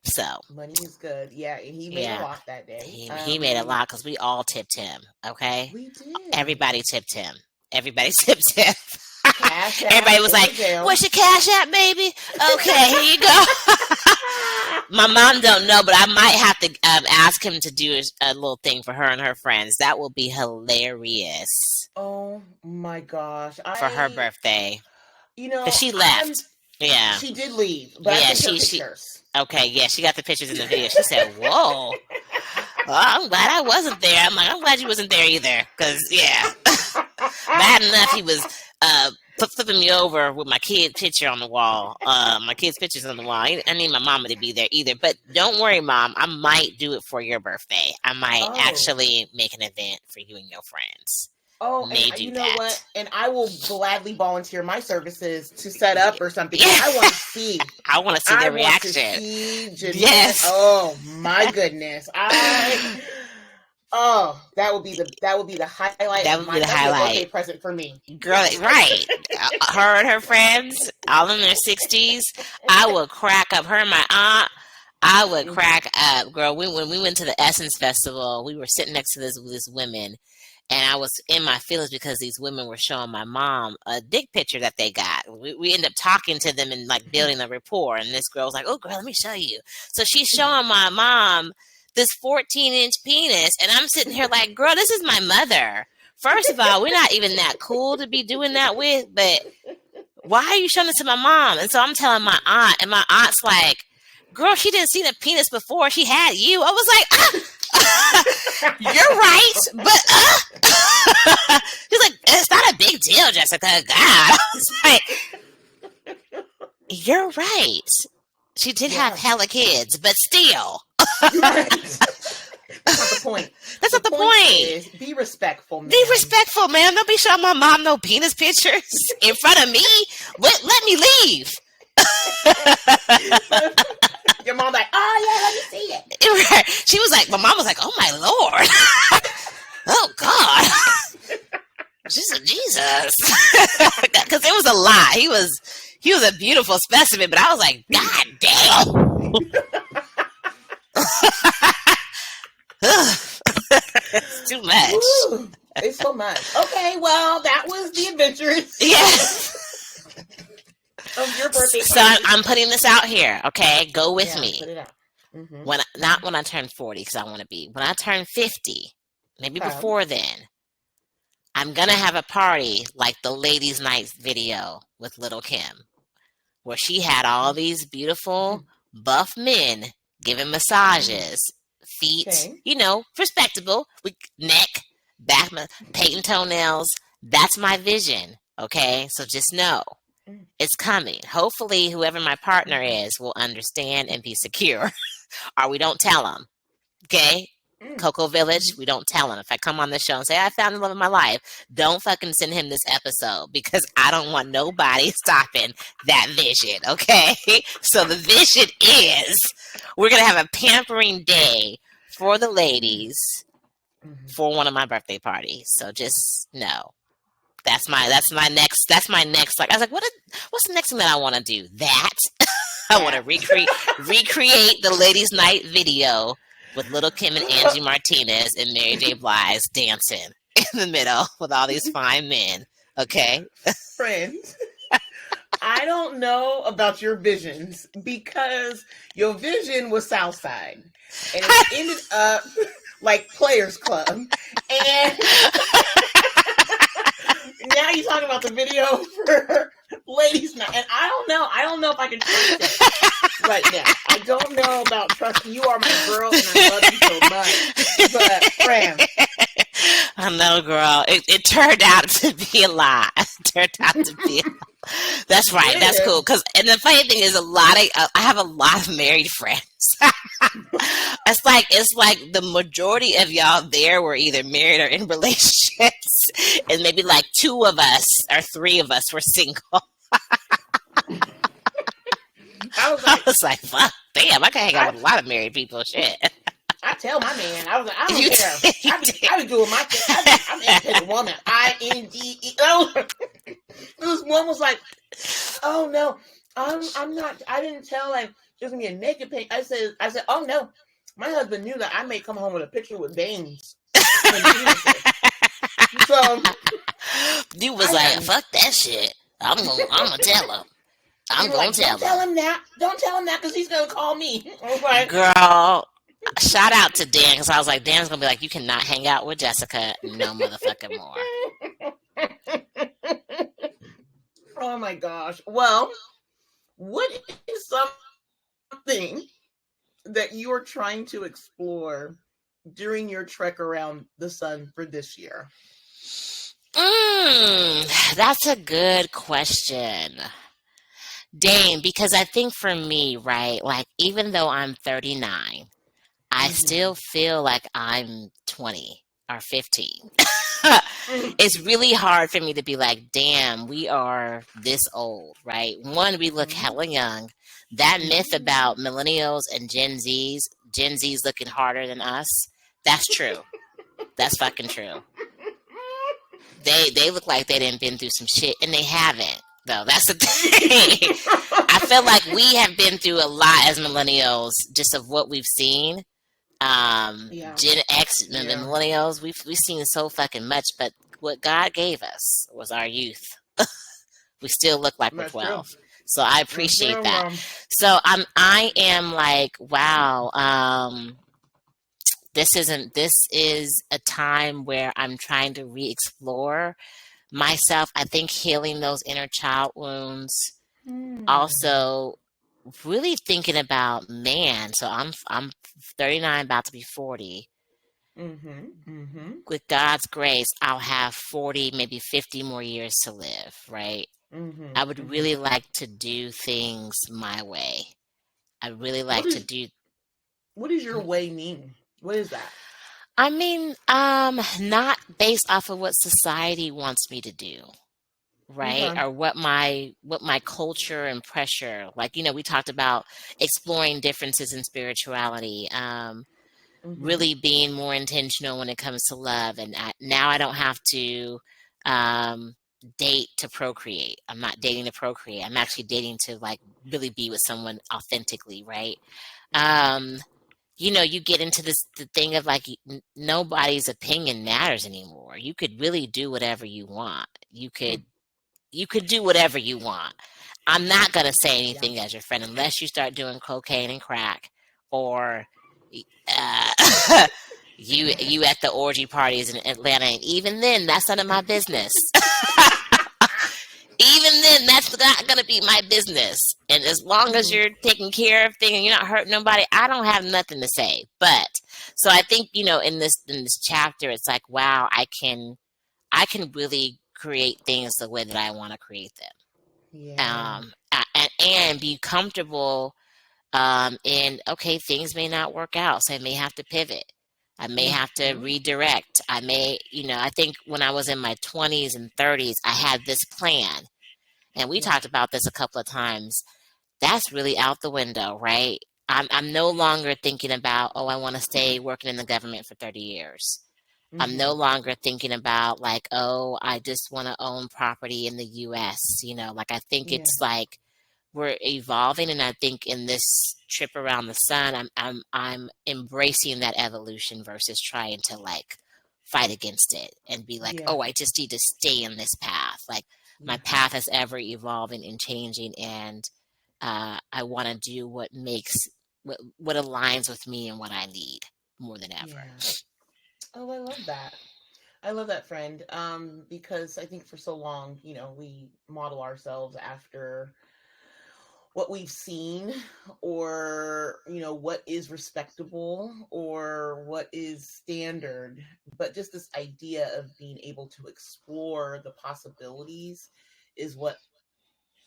so money is good. Yeah, and he made a lot that day. He made a lot, because we all tipped him. Okay, we did. Everybody tipped him. Everybody was like, what's your Cash App, baby? Okay, here you go. My mom don't know, but I might have to ask him to do a little thing for her and her friends. That will be hilarious. Oh my gosh. For her birthday. Because she left. Yeah. She did leave, but I took pictures. Okay, yeah, she got the pictures in the video. She said, whoa. Well, I'm glad I wasn't there. I'm like, I'm glad you wasn't there either. Because, yeah. Bad enough he was flipping me over with my kid's picture on the wall. My kid's pictures on the wall. I need my mama to be there either. But don't worry, Mom. I might do it for your birthday. I might actually make an event for you and your friends. Oh, and you know what? And I will gladly volunteer my services to set up or something. Yeah. I want to see. I want to see the reaction. Yes. Oh my goodness. That would be the highlight. That would be the highlight. Birthday present for me, girl. Right. Her and her friends, all in their 60s. I will crack up. Her and my aunt. I would crack up, girl. When we went to the Essence Festival, we were sitting next to this women, and I was in my feelings because these women were showing my mom a dick picture that they got. We ended up talking to them and like building a rapport. And this girl was like, "Oh, girl, let me show you." So she's showing my mom this 14-inch penis, and I'm sitting here like, "Girl, this is my mother. First of all, we're not even that cool to be doing that with, but why are you showing this to my mom?" And so I'm telling my aunt, and my aunt's like, "Girl, she didn't see the penis before. She had you." I was like, "You're right, but she's like, it's not a big deal, Jessica. God." I was like, "You're right. She did have hella kids, but still." Right. That's not the point. That's not the point. Is be respectful, man. Be respectful, man. Don't be showing my mom no penis pictures in front of me. Let me leave. Your mom's like, "Oh yeah, let me see it." She was like, my mom was like, "Oh my Lord." Oh God. Jesus. Because it was a lot. He was a beautiful specimen, but I was like, God damn. It's too much. Ooh, it's so much. Okay, well, that was the adventures. Yes. Of your birthday party. So I'm putting this out here, okay? Go with me. Put it out. Mm-hmm. Not when I turn 40, because I want to be. When I turn 50, maybe before then, I'm going to have a party like the Ladies' Night video with Little Kim, where she had all these beautiful, buff men giving massages, feet, respectable, with neck, back, painting toenails. That's my vision, okay? So just know. It's coming. Hopefully, whoever my partner is will understand and be secure. Or we don't tell them. Okay? Cocoa Village, we don't tell him. If I come on the show and say, I found the love of my life, don't fucking send him this episode because I don't want nobody stopping that vision, okay? So the vision is we're going to have a pampering day for the ladies for one of my birthday parties. So just know. That's my next, like, I was like, what's the next thing that I want to do? That. I want to recreate the Ladies' Night video with Little Kim and Angie Martinez and Mary J. Blige dancing in the middle with all these fine men. Okay? Friends, I don't know about your visions because your vision was Southside. And it ended up like Players Club. And now you're talking about the video for Ladies' Night. And I don't know if I can trust it right now. I don't know about trusting. You are my girl and I love you so much. But, friend. I know, girl. It turned out to be a lie. That's right. That's cool. And the funny thing is, I have a lot of married friends. It's like the majority of y'all there were either married or in relationships, and maybe like 2 of us or 3 of us were single. I was like, fuck, damn, I can hang out with a lot of married people. Shit. I tell my man, I was like, I don't care. I be doing my thing. I'm an independent woman. INDE. This one was like, oh no, I'm not. I didn't tell like just gonna get naked pic. I said, oh no, my husband knew that I may come home with a picture with veins. So you was like, fuck that shit. I'm gonna tell him. I'm gonna tell him. Don't tell him that. Don't tell him that because he's gonna call me. Like, girl. Shout out to Dan because I was like, Dan's gonna be like, you cannot hang out with Jessica no motherfucking more. Oh my gosh. Well, what is something that you are trying to explore during your trek around the sun for this year? That's a good question. Dane, because I think for me, right, like even though I'm 39, I still feel like I'm 20 or 15. It's really hard for me to be like, damn, we are this old, right? One, we look hella young. That myth about millennials and Gen Z's looking harder than us, that's true. That's fucking true. They look like they didn't been through some shit, and they haven't. though. That's the thing. I feel like we have been through a lot as millennials, just of what we've seen. Gen X and the millennials, we've seen so fucking much, but what God gave us was our youth. We still look like we're 12. So I appreciate that. So I am like, wow, this is a time where I'm trying to re-explore myself. I think healing those inner child wounds. Also really thinking about man. So I'm 39, about to be 40. With God's grace, I'll have 40, maybe 50 more years to live, right? I would really like to do things my way. I really like to do. What does your way mean? What is that? I mean, not based off of what society wants me to do, right? Okay. Or what my culture and pressure. Like, we talked about exploring differences in spirituality. Really being more intentional when it comes to love, and now I don't have to date to procreate. I'm not dating to procreate. I'm actually dating to like really be with someone authentically, right? You get into the thing of like nobody's opinion matters anymore. You could really do whatever you want. You could do whatever you want. I'm not gonna say anything as your friend unless you start doing cocaine and crack, or you at the orgy parties in Atlanta. And even then, that's none of my business. Even then, that's not gonna be my business. And as long as you're taking care of things and you're not hurting nobody, I don't have nothing to say. But so I think in this chapter, it's like, wow, I can really create things the way that I want to create them. And be comfortable in, okay, things may not work out, so I may have to pivot. I may have to redirect. I may, I think when I was in my 20s and 30s, I had this plan. And we talked about this a couple of times. That's really out the window, right? I'm no longer thinking about, oh, I want to stay working in the government for 30 years. I'm no longer thinking about like, oh, I just want to own property in the US. Like I think it's like we're evolving, and I think in this trip around the sun, I'm embracing that evolution versus trying to like fight against it and be like, oh, I just need to stay in this path. Like my path is ever evolving and changing, and I want to do what aligns with me and what I need more than ever. Oh, I love that. I love that, friend. Because I think for so long, we model ourselves after what we've seen, or what is respectable, or what is standard. But just this idea of being able to explore the possibilities is what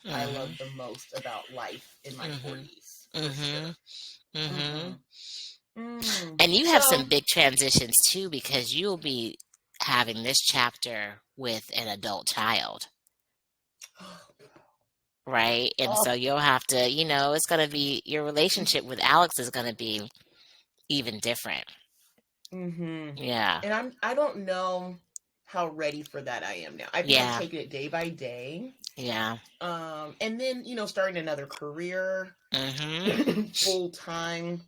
I love the most about life in my 40s, for sure. And you have some big transitions too, because you'll be having this chapter with an adult child, right? And so you'll have to, it's going to be, your relationship with Alex is going to be even different. Yeah. And I don't know how ready for that I am now. I think I'm taking it day by day. Yeah. And then, starting another career full time,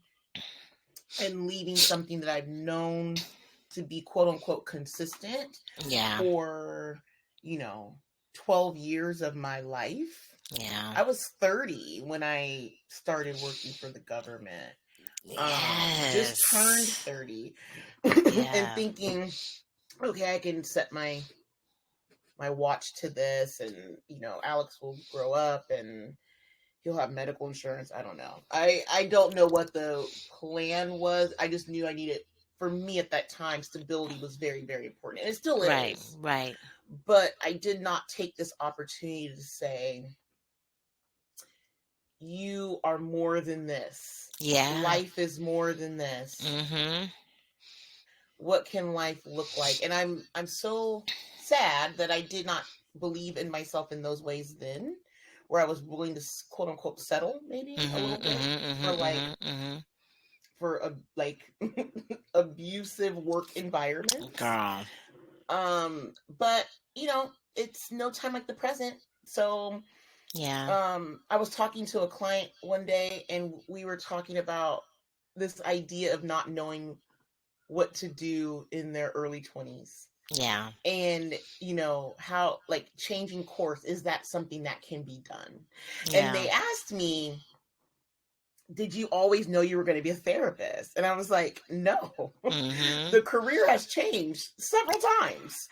and leaving something that I've known to be quote unquote consistent for, 12 years of my life. Yeah. I was 30 when I started working for the government. Just turned 30 and thinking, okay, I can set my watch to this, and Alex will grow up and he'll have medical insurance. I don't know. I don't know what the plan was. I just knew I needed, for me at that time, stability was very, very important. And it still is. Right. But I did not take this opportunity to say, you are more than this. Yeah. Life is more than this. What can life look like? And I'm so sad that I did not believe in myself in those ways then, where I was willing to quote unquote settle maybe a little bit for abusive work environments. Girl. But it's no time like the present. So Yeah. I was talking to a client one day, and we were talking about this idea of not knowing what to do in their early 20s. Yeah. And how, like, changing course, is that something that can be done? And Yeah. they asked me, did you always know you were going to be a therapist? And I was like, no. Mm-hmm. The career has changed several times.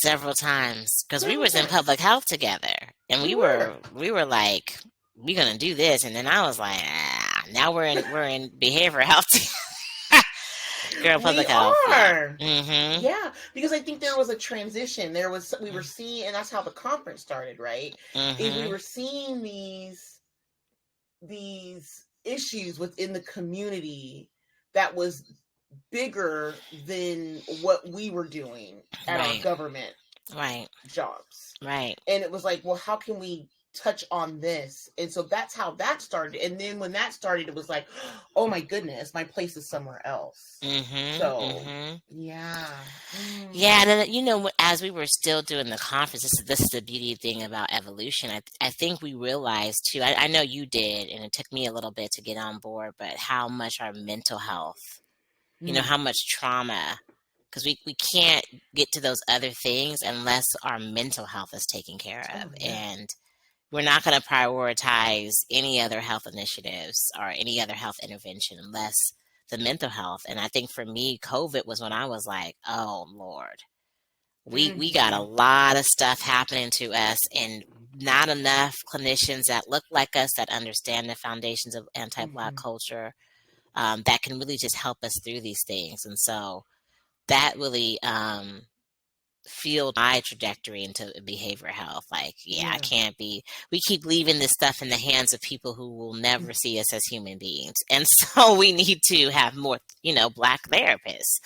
Several times because we Several was in times. public health together, and We we were. were like, we're gonna do this, and then I was like, now we're in behavioral health. Girl, We public health, yeah. are. Mm-hmm. Yeah, because I think there was a transition. We were seeing, and that's how the conference started, right? Is we Mm-hmm. were seeing these issues within the community that was bigger than what we were doing at our Right. government Right. jobs. Right. And it was like, well, how can we touch on this? And so that's how that started. And then when that started, it was like, oh my goodness, my place is somewhere else. Mm-hmm. So Mm-hmm. yeah. Yeah, and then as we were still doing the conference, this is the beauty thing about evolution. I think we realized too. I know you did, and it took me a little bit to get on board, but how much our mental health, how much trauma, because we can't get to those other things unless our mental health is taken care of, Oh yeah. and we're not going to prioritize any other health initiatives or any other health intervention unless the mental health. And I think for me, COVID was when I was like, oh Lord, we got a lot of stuff happening to us, and not enough clinicians that look like us, that understand the foundations of anti-Black culture, that can really just help us through these things. And so that really fueled my trajectory into behavioral health. Like, yeah, I can't be, we keep leaving this stuff in the hands of people who will never see us as human beings. And so we need to have more, Black therapists.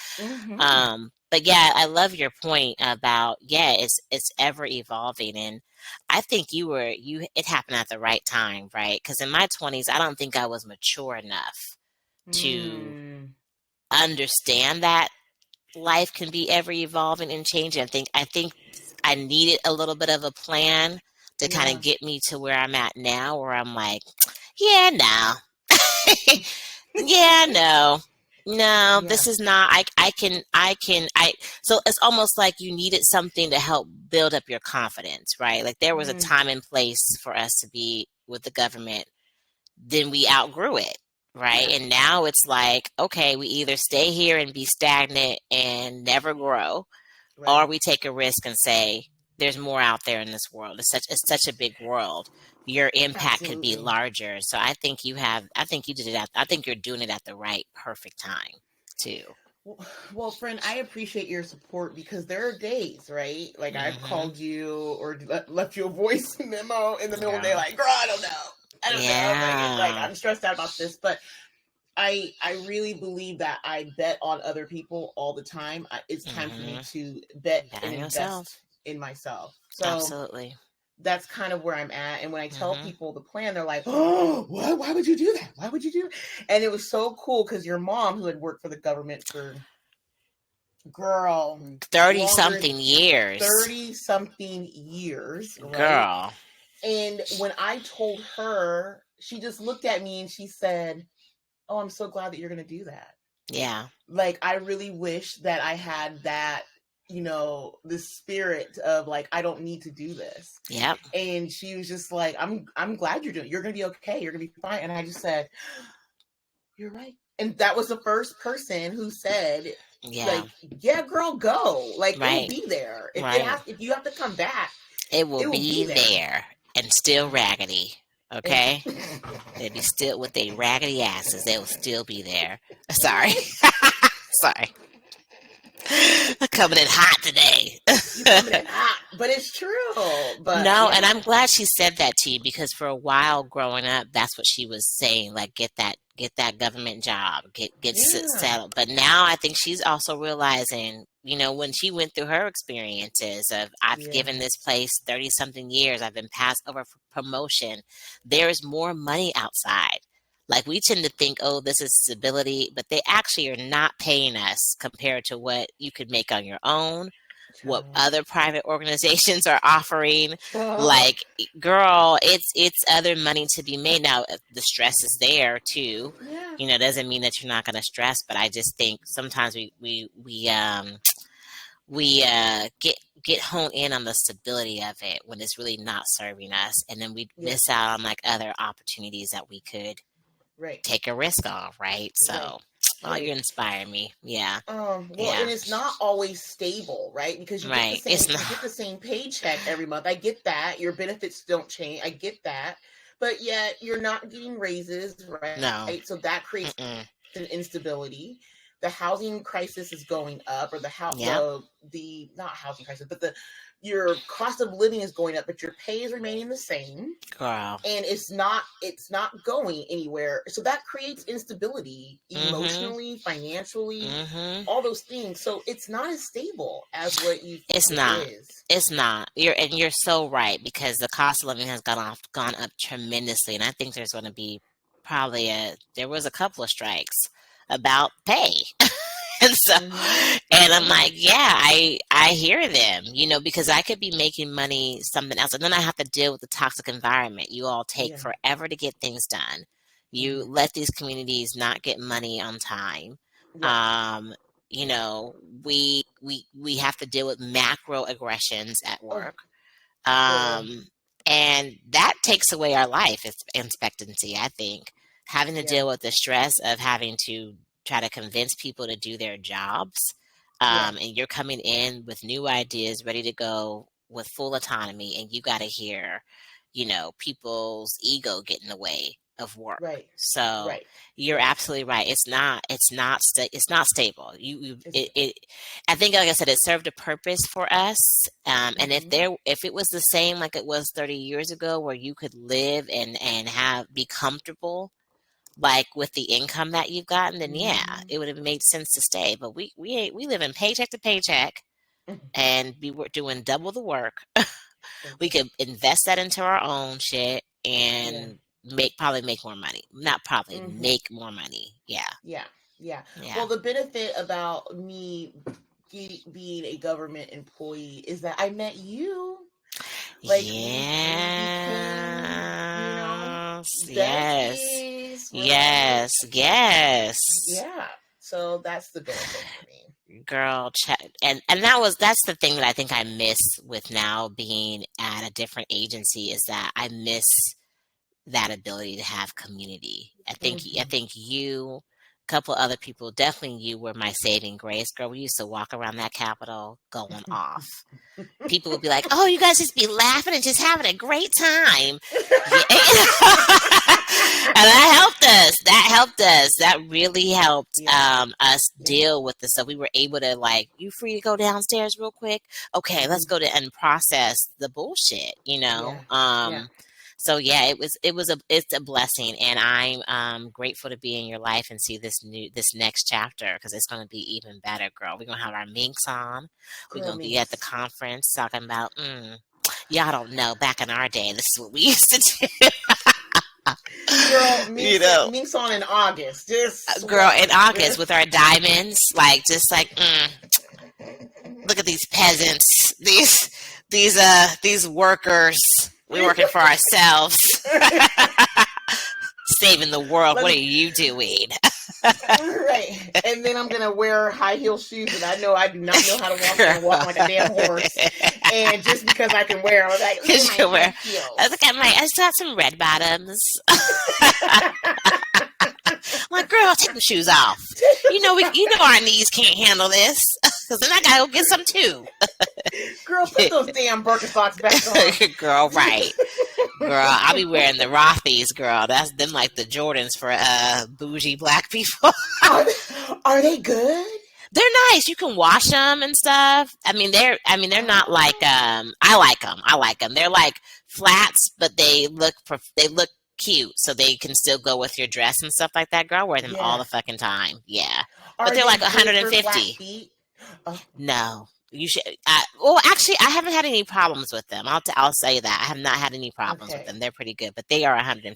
But yeah, I love your point about, yeah, it's ever evolving. And I think it happened at the right time, right? Because in my 20s, I don't think I was mature enough to understand that life can be ever evolving and changing. I think I needed a little bit of a plan to kind of get me to where I'm at now, where I'm like, yeah, no. Yeah, no. No, this is not, I so it's almost like you needed something to help build up your confidence, right? Like there was a time and place for us to be with the government, then we outgrew it, right? And now it's like, okay, we either stay here and be stagnant and never grow, or we take a risk and say, there's more out there in this world. It's such a big world. Your impact could be larger. So I think you did it I think you're doing it at the right, perfect time too. Well, friend, I appreciate your support, because there are days, right? Like I've called you or left you a voice memo in the middle of the day, like, girl, I don't know. Like I'm stressed out about this, but I really believe that I bet on other people all the time. It's time for me to bet and invest in myself. So absolutely, that's kind of where I'm at. And when I tell people the plan, they're like, "Oh, what? Why would you do that? Why would you do that?" And it was so cool because your mom, who had worked for the government for 30 something years. 30 something years, right? Girl. And when I told her, she just looked at me and she said, "Oh, I'm so glad that you're going to do that." Yeah. Like, I really wish that I had that, this spirit of like, I don't need to do this. Yep. And she was just like, I'm glad you're doing it. You're going to be okay. You're going to be fine. And I just said, you're right. And that was the first person who said, like, yeah, girl, go. Like, it'll be there. If you have to come back, it will be there and still raggedy. Okay? They'll be still with their raggedy asses. They will still be there. Sorry. Sorry. Coming in hot today. Coming in hot, but it's true. But no, and I'm glad she said that to you, because for a while growing up, that's what she was saying. Like, get that government job, get settled. But now I think she's also realizing, when she went through her experiences of, I've given this place 30 something years, I've been passed over for promotion. There's more money outside. Like, we tend to think, oh, this is stability, but they actually are not paying us compared to what you could make on your own, what Child. other private organizations are offering. Child. Like, girl, it's other money to be made. Now, the stress is there too. Yeah. Doesn't mean that you're not going to stress, but I just think sometimes we get honed in on the stability of it when it's really not serving us, and then we Yeah. miss out on like other opportunities that we could Right. take a risk on, right? Right. So, oh, you Right. inspire me. Yeah, Well, yeah, and it's not always stable, right? Because right. It's you get not. the same paycheck every month. I get that. Your benefits don't change. I get that. But yet you're not getting raises, right? So No. that creates Mm-mm. an instability. The housing crisis is going up, or Yep, the not housing crisis, but the your cost of living is going up, but your pay is remaining the same, girl. and it's not going anywhere. So that creates instability Mhm. emotionally, financially, Mhm. all those things. So it's not as stable as what you It's think it not. is. It's not. You're so right, because the cost of living has gone up tremendously, and I think there's going to be probably there was a couple of strikes about pay. And so, Mm-hmm. and I'm Mm-hmm. like, yeah, I hear them, because I could be making money something else, and then I have to deal with the toxic environment. You all take Yeah. forever to get things done. You Mm-hmm. let these communities not get money on time. Right. Um, we have to deal with macro aggressions at Oh, work. girl. Um, and that takes away our life expectancy, I think. Having to Yeah. deal with the stress of having to try to convince people to do their jobs. Yeah. And you're coming in with new ideas, ready to go with full autonomy, and you got to hear, people's ego get in the way of work. Right. So Right. you're Right. absolutely right. It's not stable. It's I think, like I said, it served a purpose for us. And mm-hmm. if it was the same like it was 30 years ago, where you could live and be comfortable, like with the income that you've gotten, then yeah, Mm-hmm. it would have made sense to stay. But we live in paycheck to paycheck, and we were doing double the work. We Okay. could invest that into our own shit Yeah. and probably make more money. Not probably, Mm-hmm. make more money. Yeah, Yeah. Yeah. yeah. Well, the benefit about me being a government employee is that I met you. Like we became, Yes, yes, besties. We're like, yes, yes. yeah. So that's the benefit for me. Girl, and that's the thing that I think I miss with now being at a different agency, is that I miss that ability to have community. I Mm-hmm. think you, a couple other people, definitely you, were my saving grace, girl. We used to walk around that Capitol going off. People would be like, "Oh, you guys just be laughing and just having a great time." Yeah. And that helped us. That helped us. That really helped Yeah. us Yeah. deal with this. So we were able to, like, you free to go downstairs real quick? Okay, let's Mm-hmm. go to and process the bullshit. Yeah. Yeah. So yeah, it's a blessing, and I'm grateful to be in your life and see this next chapter, because it's going to be even better, girl. We're gonna have our minks on. We're Girl gonna be at the minks. conference talking about y'all don't know, back in our day, this is what we used to do. Girl, You know, minks on in August. Just girl, in swag. August with our diamonds, like, just like, look at these peasants, these workers. We're working for ourselves, saving the world. Let What me are you doing? right. And then I'm gonna wear high heel shoes that I know I do not know how to walk in, and walk Girl. like a damn horse. And just because I can wear them, I'm like, look Cause at you my wear, red I still have some red bottoms. I'm like, girl, take the shoes off. You know our knees can't handle this. Cause then I gotta go get some too. Girl, put those damn Birkenstocks back on. Girl, right. Girl, I'll be wearing the Rothy's, girl. That's them, like the Jordans for bougie black people. Are they good? They're nice. You can wash them and stuff. They're not like I like them. I like them. They're like flats, but they look cute, so they can still go with your dress and stuff like that. Girl, I wear them all Yeah. the fucking time. Yeah, but Are they're they like good for flat 150. feet? Oh, No, you should. Well, actually, I haven't had any problems with them. I'll say that I have not had any problems with okay. them. They're pretty good, but they are $150.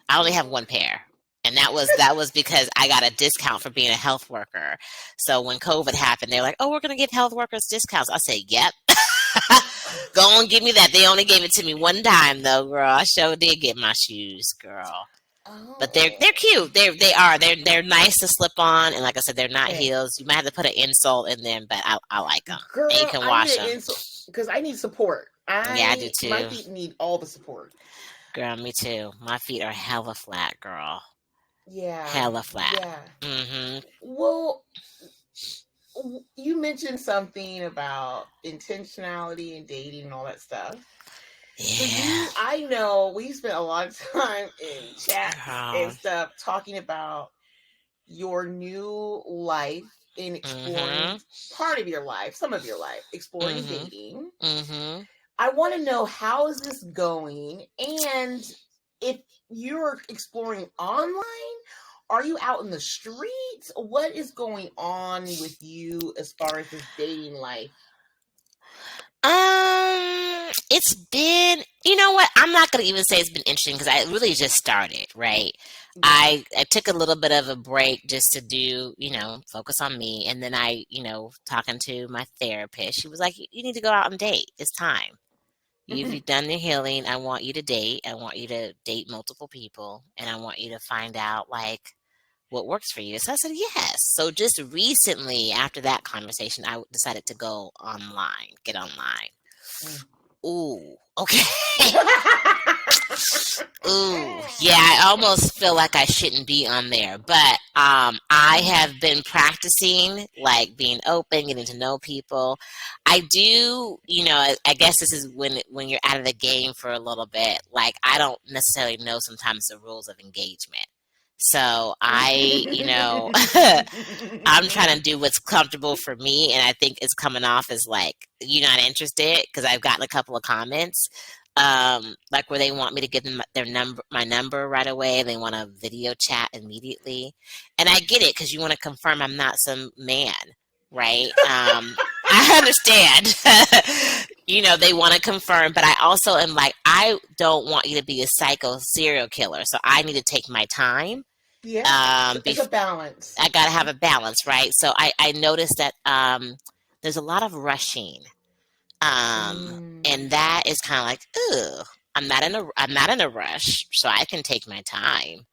I only have one pair, And that was because I got a discount for being a health worker. So when COVID happened, they're like, "Oh, we're gonna give health workers discounts." I said, "Yep, go and give me that." They only gave it to me one time though, girl. I sure did get my shoes, girl. But they're Oh, cute. They're nice to slip on, and like I said, they're not okay. heels. You might have to put an insole in them, but I like them, and you Girl, can I need wash an them. insult because I need support. Yeah, I do My too, feet need all the support. girl. Me too. My feet are hella flat, girl. Yeah, Hella flat. yeah. Mhm. Well, you mentioned something about intentionality and dating and all that stuff. So Yeah, I know we spent a lot of time in chats and girl. stuff talking about your new life in exploring Mhm. part of your life, some of your life, exploring Mhm. dating. Mhm. I want to know, how is this going? And if you're exploring online, are you out in the streets? What is going on with you as far as this dating life? It's been, you know what? I'm not gonna even say it's been interesting because I really just started, right? Yeah. I took a little bit of a break just to do, focus on me, and then talking to my therapist, she was like, "You need to go out and date. It's time. You've done the healing. I want you to date. I want you to date multiple people, and I want you to find out like what works for you." So I said, yes. So just recently, after that conversation, I decided to go online, get online. Ooh, okay. Ooh, yeah, I almost feel like I shouldn't be on there, but I have been practicing like being open, getting to know people. I do, I guess this is when you're out of the game for a little bit. Like I don't necessarily know sometimes the rules of engagement. So I'm trying to do what's comfortable for me, and I think it's coming off as like you're not interested because I've gotten a couple of comments, like where they want me to give them my number right away. They want a video chat immediately, and I get it because you want to confirm I'm not some man, right? I understand. They want to confirm, but I also am like, I don't want you to be a psycho serial killer, so I need to take my time. Yeah, it's a balance. I gotta have a balance, right? So I noticed that there's a lot of rushing, and Mm. that is kind of like, ooh, I'm not in a rush, so I can take my time,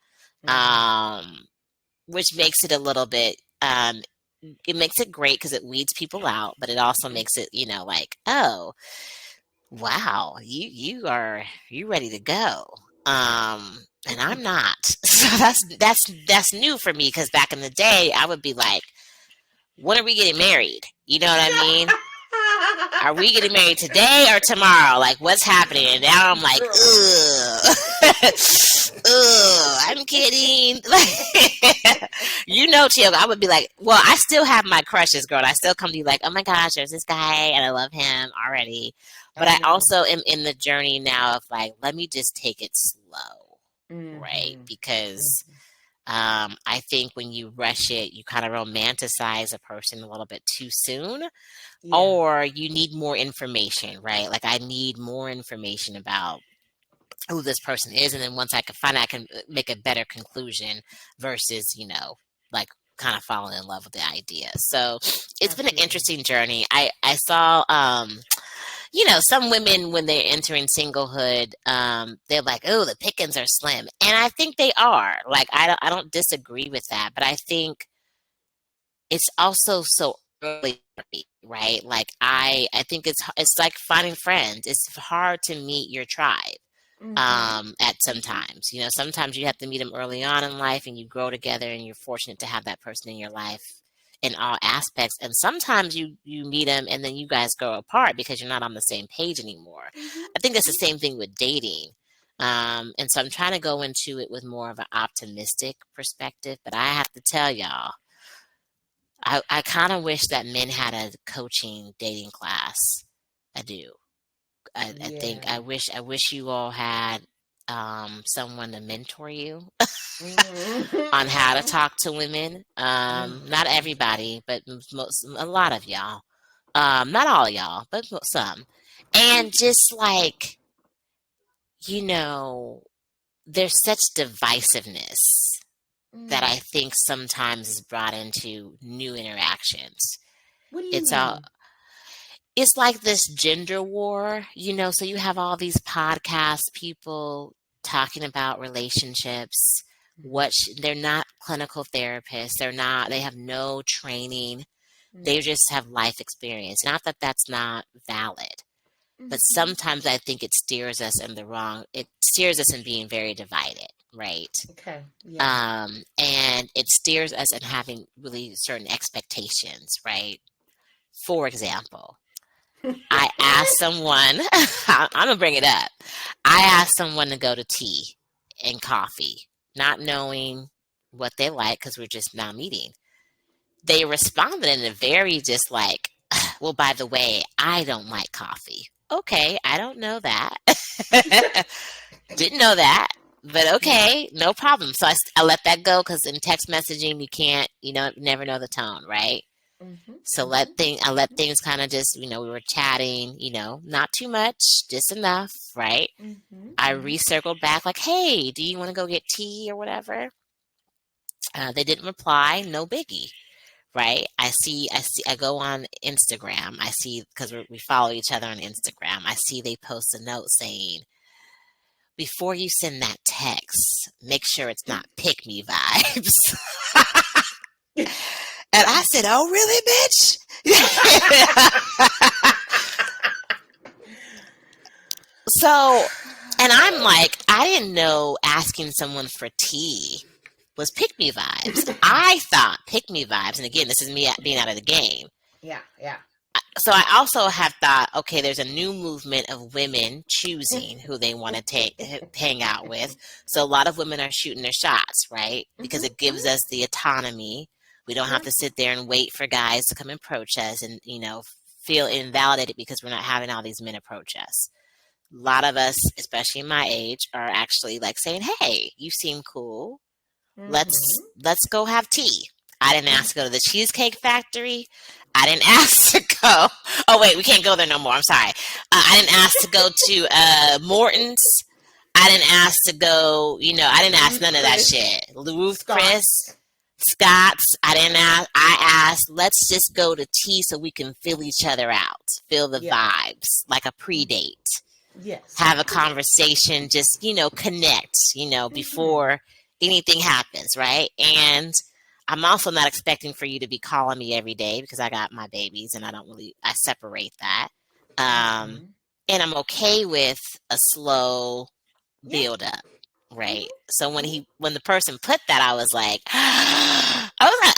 Mm-hmm. um, which makes it a little bit. It makes it great because it weeds people out, but it also makes it, like, oh, wow, you ready to go. And I'm not. So that's new for me because back in the day I would be like, when are we getting married? You know what I mean? Are we getting married today or tomorrow? Like, what's happening? And now I'm like, Girl. ugh, ugh, I'm kidding. Like, Chill. I would be like, well, I still have my crushes, girl. And I still come to you like, oh my gosh, there's this guy and I love him already. But I I know. also am in the journey now of like, let me just take it slow, right? Mm-hmm. Because I think when you rush it, you kind of romanticize a person a little bit too soon, Yeah. or you need more information, right? Like I need more information about who this person is, and then once I can find out, I can make a better conclusion versus, like kind of falling in love with the idea. So it's been an Absolutely. interesting journey. I saw some women when they're entering singlehood, they're like, oh, the pickings are slim, and I think they are. Like I don't disagree with that, but I think it's also so early for me, right? Like I think it's like finding friends. It's hard to meet your tribe Mm-hmm. at sometimes. Sometimes you have to meet them early on in life and you grow together and you're fortunate to have that person in your life in all aspects. And sometimes you meet them and then you guys go apart because you're not on the same page anymore. I think that's the Mm-hmm. same thing with dating. And so I'm trying to go into it with more of an optimistic perspective, but I have to tell y'all, I kind of wish that men had a coaching dating class. I do. I think Yeah. I wish you all had someone to mentor you on how to Mm-hmm. talk to women. Not everybody, but a lot of y'all. Not all y'all, but some. And just like, you know, there's such divisiveness that I Mm. think sometimes is brought into new interactions. What do you It's all mean? it's like this gender war, so you have all these podcast people talking about relationships. Mm-hmm. They're not clinical therapists. They have no training. They Mm-hmm. just have life experience. Not that that's not valid, but Mm-hmm. sometimes I think it steers us in being very divided, right? Okay. Yeah. And it steers us in having really certain expectations, right? For example, I asked someone, I'm gonna bring it up. I asked someone to go to tea and coffee, not knowing what they like because we're just now meeting. They responded in a very just like, well, by the way, I don't like coffee. Okay, I don't know that. Didn't know that. But Yeah. okay, no problem. So I let that go because in text messaging, you can't, never know the tone, right? Mm-hmm. So Mm-hmm. I let Mm-hmm. things kind of just, we were chatting, not too much, just enough, right? Mm-hmm. I Mm-hmm. recircled back like, hey, do you want to go get tea or whatever? They didn't reply, no biggie, right? I go on Instagram. I see, because we follow each other on Instagram. I see they post a note saying, before you send that text, make sure it's not pick me vibes. And I said, oh, really, bitch? So, and I'm like, I didn't know asking someone for tea was pick me vibes. I thought pick me vibes, and again, this is me being out of the game. Yeah. Yeah. So I also have thought, okay, there's a new movement of women choosing who they want to hang out with. So a lot of women are shooting their shots, right? Because it Mm-hmm. gives us the autonomy. We don't have Yeah. to sit there and wait for guys to come approach us and, feel invalidated because we're not having all these men approach us. A lot of us, especially my age, are actually like saying, "Hey, you seem cool. Let's Mm-hmm. let's go have tea." I didn't ask to go to the Cheesecake Factory. I didn't ask to go. Oh wait, we can't go there no more. I'm sorry. I didn't ask to go to Morton's. I didn't ask to go. I didn't ask Ruth none of that Chris shit. Ruth Chris, Scott's. Scott's. I didn't ask. I asked. Let's just go to tea so we can feel each other out, feel the Yeah. vibes, like a Mm-hmm. pre-date, Yes. have a conversation, just, connect, Mm-hmm. before anything happens, right? And I'm also not expecting for you to be calling me every day because I got my babies and I separate that. Um, Mm-hmm. and I'm okay with a slow Yeah. build up, right? So Mm-hmm. Mm-hmm. when the person put that, I was like,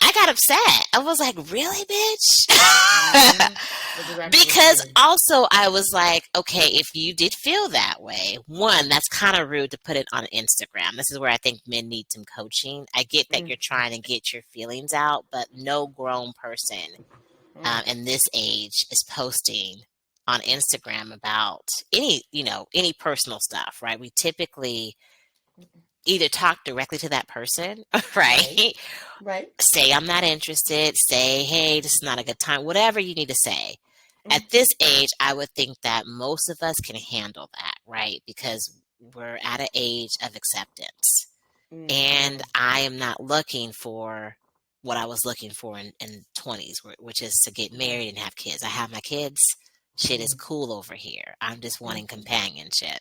I got upset. I was like, really, bitch? Mm-hmm. What direction was Because headed? also I was like, okay, if you did feel that way, one, that's kind of rude to put it on Instagram. This is where I think men need some coaching. I get that you're Mm-hmm. trying to get your feelings out, but no grown person in this age is posting on Instagram about any personal stuff, right? We typically Mm-hmm. either talk directly to that person, Right. right? Right. Say I'm not interested, say, hey, this is not a good time, whatever you need to say. At Mm-hmm. this age, I would think that most of us can handle that, right? Because we're at an age of acceptance. And Mm-hmm. I am not looking for what I was looking for in 20s, which is to get Yeah. married and have kids. I have my kids. Shit is Mm-hmm. cool over here. I'm just wanting Mm-hmm. companionship.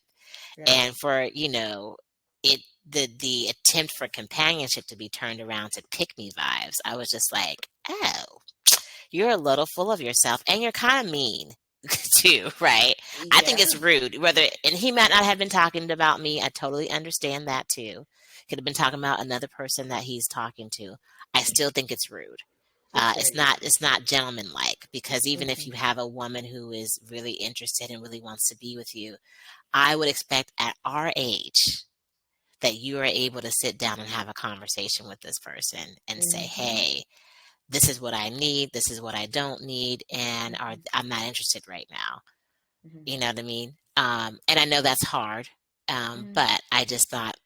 Yeah. And for, it the attempt for companionship to be turned around to pick me vibes, I was just like, oh, you're a little full of yourself and you're kind of mean too, right? I think Yeah. it's rude. And he might not have been talking about me. I totally understand that too. Could have been talking about another person that he's talking to. I still think it's rude. It's It's very not rude. it's not gentlemanlike because even if Mm-hmm. you have a woman who is really interested and really wants to be with you, I would expect at our age that you are able to sit down and have a conversation with this person and say, Mm-hmm. hey, this is what I need, this is what I don't need, and Mm-hmm. I'm not interested right now. Mm-hmm. You know what I mean? And I know that's hard, Mm-hmm. but I just thought,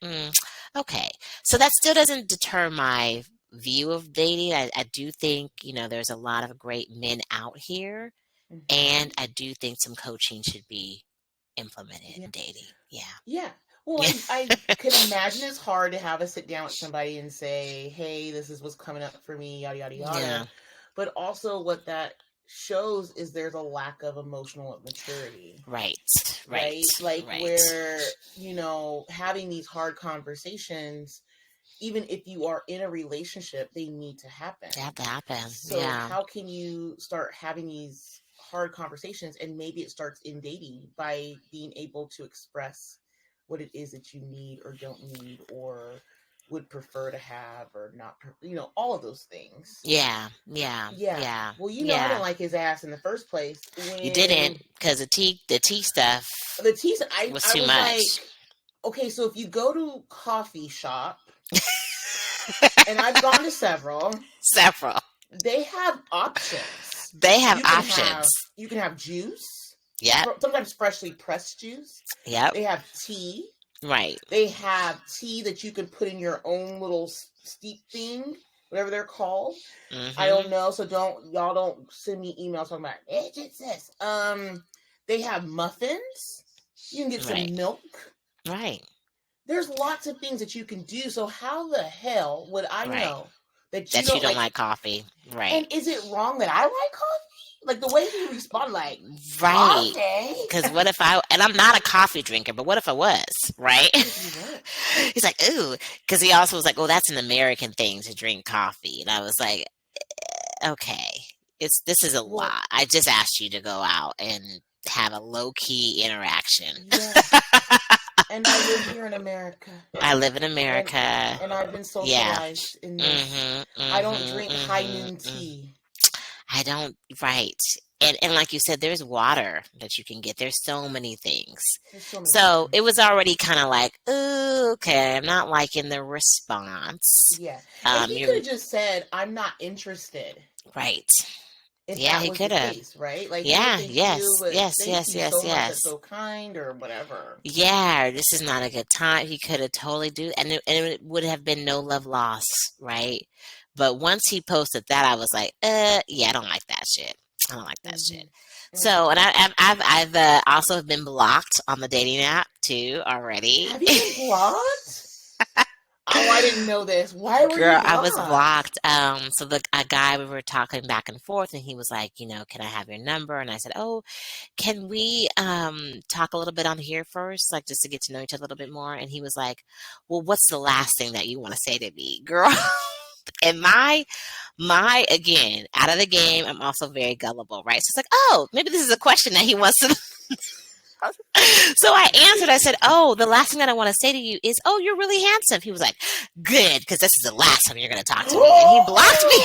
okay. So that still doesn't deter my view of dating. I do think, there's a lot of great men out here, Mm-hmm. and I do think some coaching should be implemented Yeah. in dating. Yeah. Yeah. Well, I can imagine it's hard to have a sit down with somebody and say, hey, this is what's coming up for me, yada, yada, yada. Yeah. But also what that shows is there's a lack of emotional maturity. Right. Like where, you know, having these hard conversations, even if you are in a relationship, they need to happen. They have to happen. So how can you start having these hard conversations? And maybe it starts in dating by being able to express what it is that you need or don't need or would prefer to have or not, you know, all of those things. Yeah. Well, you know, I didn't like his ass in the first place. You didn't, because the tea stuff. The tea stuff, was too much. Like, okay, so if you go to coffee shop, and I've gone to several, they have options. You can have juice. Yeah. Sometimes freshly pressed juice. Yep. They have tea. Right. They have tea that you can put in your own little steep thing, whatever they're called. Mm-hmm. I don't know, so y'all don't send me emails talking about it just says. They have muffins. You can get some milk. Right. There's lots of things that you can do. So how the hell would I know that you don't like coffee? Right. And is it wrong that I like coffee? Like the way he responded, like, right. Because what if and I'm not a coffee drinker, but what if I was, right? He's like, ooh. Because he also was like, oh, that's an American thing to drink coffee. And I was like, okay, this is a lot. I just asked you to go out and have a low-key interaction. Yeah. And I live here in America. And I've been socialized in this. I don't drink high noon tea. I don't, right. And like you said, there's water that you can get. There's so many things. So it was already kind of like, ooh, okay, I'm not liking the response. Yeah. And he could have just said, I'm not interested. Right. If he could have. Right? Like, yes. That's so kind or whatever. Yeah, this is not a good time. He could have totally and it would have been no love lost, right? But once he posted that, I was like, I don't like that shit. I don't like that shit. So, and I've also been blocked on the dating app too already. Have you been blocked? Oh, I didn't know this. Why were you blocked? I was blocked. So a guy, we were talking back and forth, and he was like, you know, can I have your number? And I said, oh, can we talk a little bit on here first, like just to get to know each other a little bit more? And he was like, well, what's the last thing that you want to say to me, girl? And my again, out of the game, I'm also very gullible, right? So it's like, oh, maybe this is a question that he wants to. So I answered. I said, oh, the last thing that I want to say to you is, oh, you're really handsome. He was like, good, because this is the last time you're going to talk to me. And he blocked me.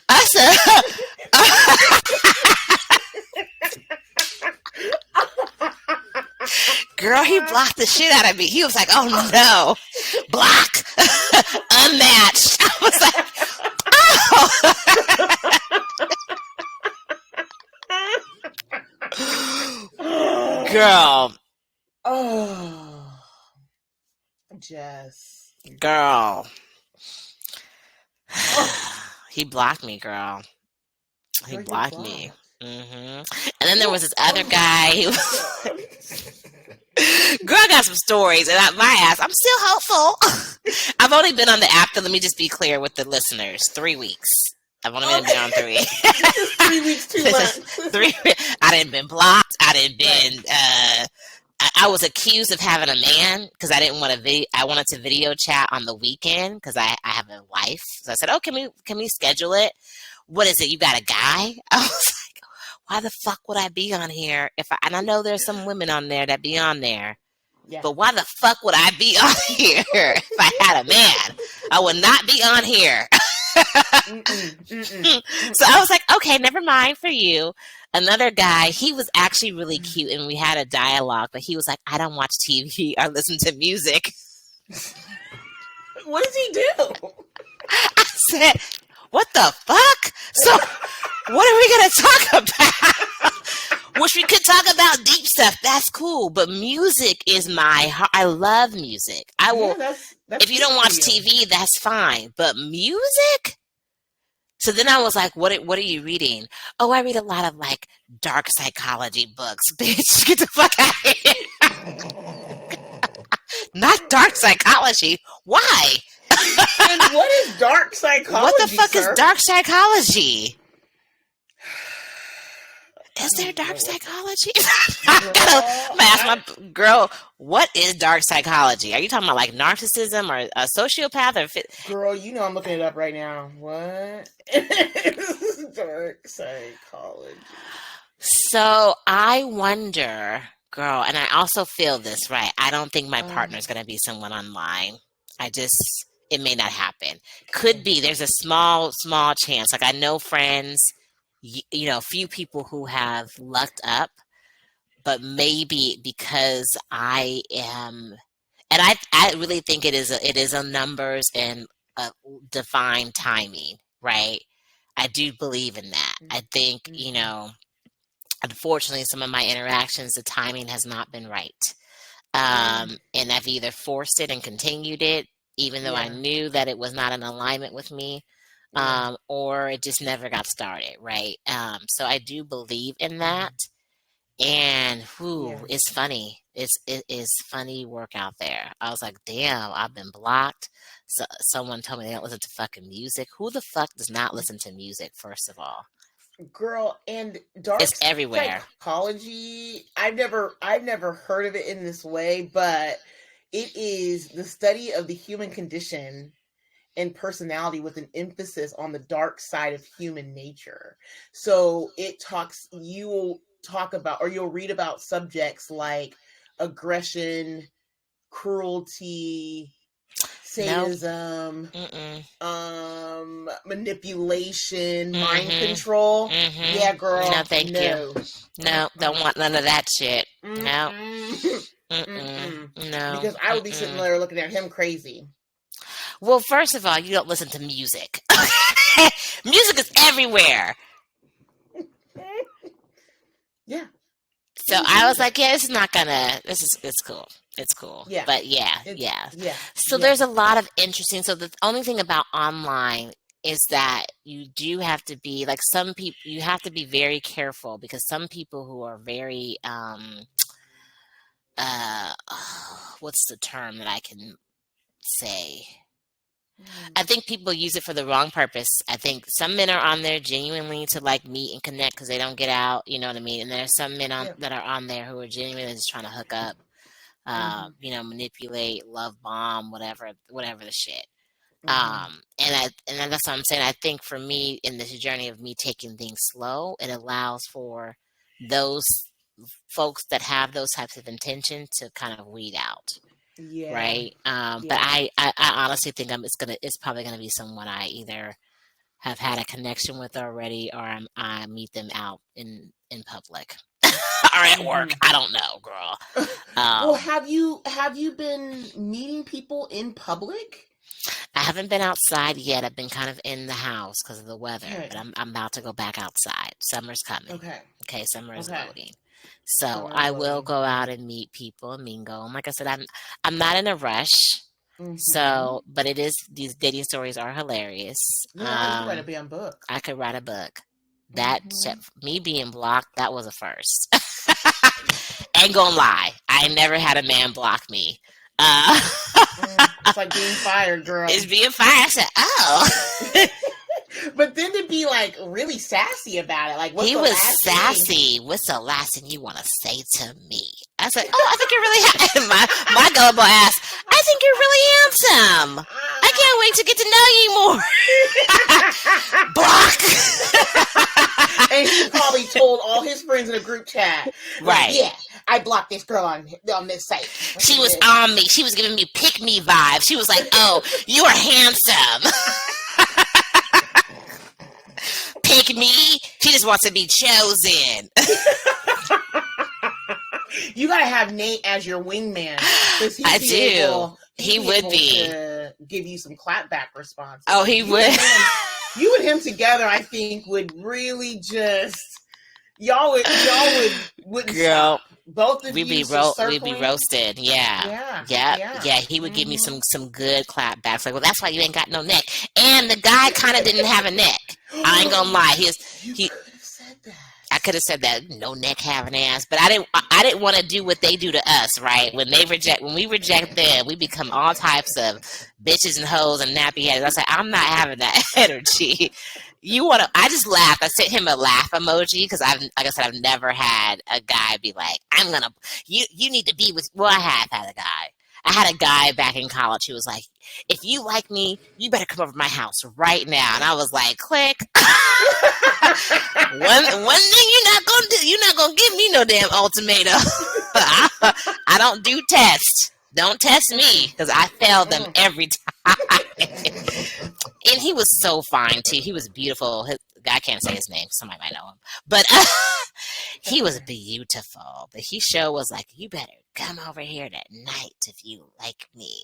I said, girl, he blocked the shit out of me. He was like, oh no, block, unmatched. I was like, oh. Girl. Oh. Jess. Girl. He blocked me, girl. He blocked me. And then there was this other guy. He was girl, I got some stories, and my ass, I'm still hopeful. I've only been on the app, let me just be clear with the listeners, 3 weeks. I've only been on 3. 3 weeks too much. I didn't been blocked. I didn't been. I was accused of having a man because I didn't want to. I wanted to video chat on the weekend because I have a wife. So I said, "Oh, can we schedule it? What is it? You got a guy?" I was like, "Why the fuck would I be on here and I know there's some women on there that be on there, but why the fuck would I be on here if I had a man? I would not be on here." So I was like, "Okay, never mind for you." Another guy, he was actually really cute, and we had a dialogue, but he was like, I don't watch TV or listen to music. What does he do? I said, what the fuck? So, what are we going to talk about? Which we could talk about deep stuff. That's cool. But music is I love music. I will. That's If you don't watch TV, that's fine. But music? So then I was like, what are you reading? Oh, I read a lot of like dark psychology books. Bitch, get the fuck out of here. Not dark psychology. Why? And what is dark psychology? What the fuck is dark psychology? Is there dark psychology? I'm gonna ask my girl, what is dark psychology? Are you talking about like narcissism or a sociopath or Girl, you know I'm looking it up right now. What? Dark psychology. So I wonder, girl, and I also feel this, right? I don't think my partner's gonna be someone online. It may not happen. Could be. There's a small chance. Like I know friends, you know, a few people who have lucked up, but maybe because I am, and I really think it is a numbers and a defined timing, right? I do believe in that. I think, you know, unfortunately, some of my interactions, the timing has not been right. And I've either forced it and continued it, even though I knew that it was not in alignment with me, or it just never got started, right? So I do believe in that. And it's funny. It is funny work out there. I was like, damn, I've been blocked. So someone told me they don't listen to fucking music. Who the fuck does not listen to music, first of all? Girl, and dark it's everywhere. Psychology, I've never heard of it in this way, but it is the study of the human condition and personality with an emphasis on the dark side of human nature. So you'll read about subjects like aggression, cruelty, sadism, manipulation, mind control. Yeah, girl. No, thank you. No, don't want none of that shit. No. No. Because I would be sitting there looking at him crazy. Well, first of all, you don't listen to music. Music is everywhere. Yeah. So I was like, yeah, it's cool. It's cool. Yeah. But yeah. So there's a lot of interesting. So the only thing about online is that you do have to be like some people, you have to be very careful because some people who are very, what's the term that I can say? I think people use it for the wrong purpose. I think some men are on there genuinely to like meet and connect because they don't get out, you know what I mean? And there's some men that are on there who are genuinely just trying to hook up, you know, manipulate, love bomb, whatever the shit. And that's what I'm saying. I think for me in this journey of me taking things slow, it allows for those folks that have those types of intention to kind of weed out. Yeah. Right. But I honestly think it's probably gonna be someone I either have had a connection with already or I meet them out in public or at work. I don't know, girl. Well, have you been meeting people in public? I haven't been outside yet. I've been kind of in the house because of the weather, but I'm about to go back outside. Summer's coming. Okay, summer is loading. So I will go out and meet people and mingle. And like I said, I'm not in a rush. So, but these dating stories are hilarious. Yeah, you could write a damn book. I could write a book. That me being blocked, that was a first. Ain't gonna lie, I never had a man block me. It's like being fired, girl. It's being fired. I said, oh. But then to be like really sassy about it, like he was sassy. What's the last thing you want to say to me? I said, oh, I think you're really my gullible ass. I think you're really handsome. I can't wait to get to know you more. Block. And he probably told all his friends in a group chat, right? Yeah, I blocked this girl on this site. She was on me. She was giving me pick me vibes. She was like, oh, you are handsome. Pick me. She just wants to be chosen. You gotta have Nate as your wingman. I do. He would be to give you some clapback responses. Oh, he would. You and him together, I think, would really just y'all wouldn't girl. stop. Both of we you be just we be circling. roasted. Yeah. Yeah, Yep. yeah. Yeah. He would give me Mm-hmm. some good clapbacks. Like, well, that's why you ain't got no neck. And the guy kind of didn't have a neck. I ain't gonna lie. You He could have said that. I could have said that, no neck having ass, but I didn't want to do what they do to us, right? When we reject them, we become all types of bitches and hoes and nappy heads. I said, I'm not having that energy. You want to? I just laughed. I sent him a laugh emoji because like I said, I've never had a guy be like, you need to be with. Well, I have had a guy. I had a guy back in college who was like, if you like me, you better come over to my house right now. And I was like, click. One thing you're not gonna do, you're not gonna give me no damn ultimatum. I don't do tests. Don't test me because I failed them every time. And he was so fine too. He was beautiful. I can't say his name. Somebody might know him, but he was beautiful. But he sure was like, you better come over here that night if you like me.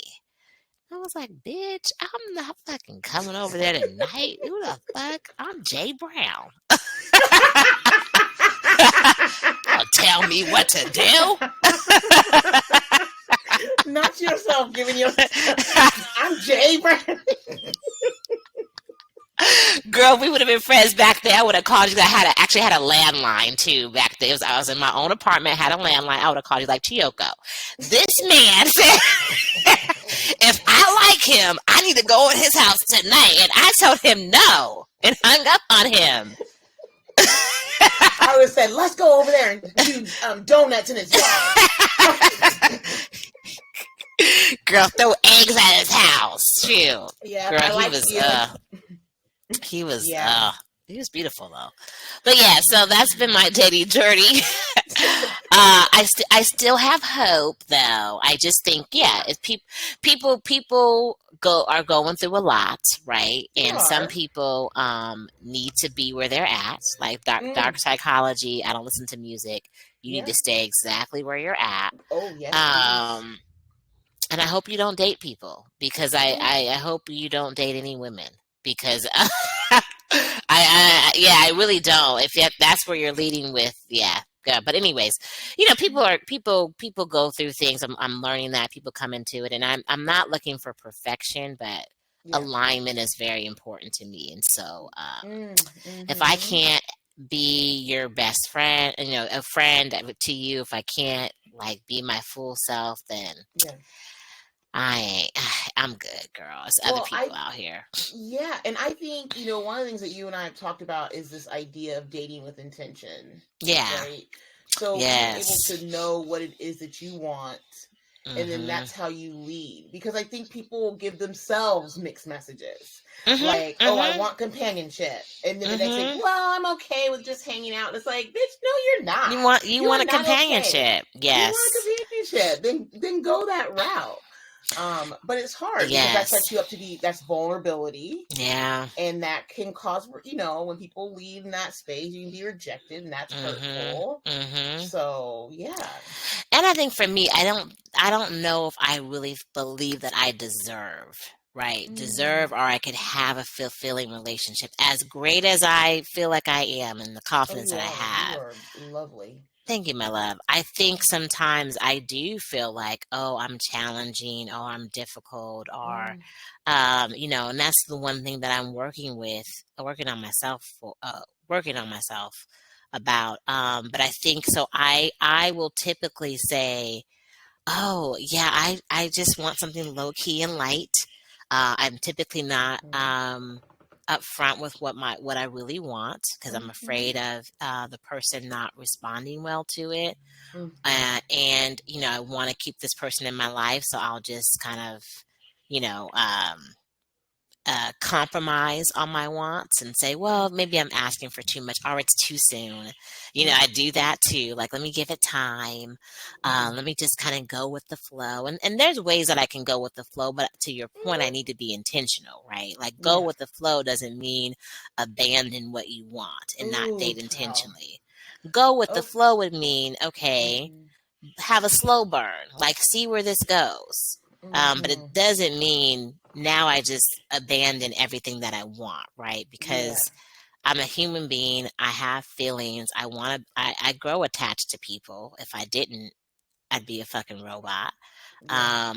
I was like, bitch, I'm not fucking coming over there tonight. Who the fuck? I'm Jay Brown. Don't tell me what to do. Not yourself giving yourself. I'm Jay Brown. Girl, we would have been friends back then. I would have called you. I actually had a landline too back then. I was in my own apartment, had a landline. I would have called you like, Chiyoko, this man said if I like him, I need to go in his house tonight. And I told him no and hung up on him. I would have said, let's go over there and do donuts in his yard. Girl, throw eggs at his house. Shoot. Yeah, girl, he was beautiful though. But yeah, so that's been my dating journey. I still have hope though. I just think it's people are going through a lot, right? And some people need to be where they're at. Like dark psychology. I don't listen to music. You need to stay exactly where you're at. Oh yes. And I hope you don't date people because I hope you don't date any women because I really don't. If that's where you're leading with, yeah. But anyways, people go through things. I'm learning that people come into it, and I'm not looking for perfection, but alignment is very important to me. And so, if I can't be your best friend, a friend to you, if I can't like be my full self, then I'm good, girl. It's other people out here. Yeah, and I think, one of the things that you and I have talked about is this idea of dating with intention. Yeah. Right? So being able to know what it is that you want, and then that's how you lead. Because I think people give themselves mixed messages. Like, I want companionship. And then the next thing, well, I'm okay with just hanging out. And it's like, bitch, no, you're not. You want a companionship. Okay. Yes. You want a companionship. Then go that route. But it's hard because that sets you up to that's vulnerability. Yeah. And that can cause, when people leave in that space, you can be rejected and that's hurtful. So, yeah. And I think for me, I don't know if I really believe that I deserve, right? Deserve, or I could have a fulfilling relationship as great as I feel like I am and the confidence that I have. You are lovely. Thank you, my love. I think sometimes I do feel like, I'm challenging, or I'm difficult, or, and that's the one thing that I'm working on myself about. But I think so. I will typically say, I just want something low key and light. I'm typically not upfront with what I really want because I'm afraid of the person not responding well to it. And I want to keep this person in my life, so I'll just kind of compromise on my wants and say, well, maybe I'm asking for too much, or it's too soon. I do that too. Like, let me give it time. Let me just kind of go with the flow. And there's ways that I can go with the flow, but to your point, I need to be intentional, right? Like, go with the flow doesn't mean abandon what you want and not date intentionally. Go with the flow would mean, okay, have a slow burn, like see where this goes. But it doesn't mean now I just abandon everything that I want, right? Because I'm a human being. I have feelings. I grow attached to people. If I didn't, I'd be a fucking robot. Yeah.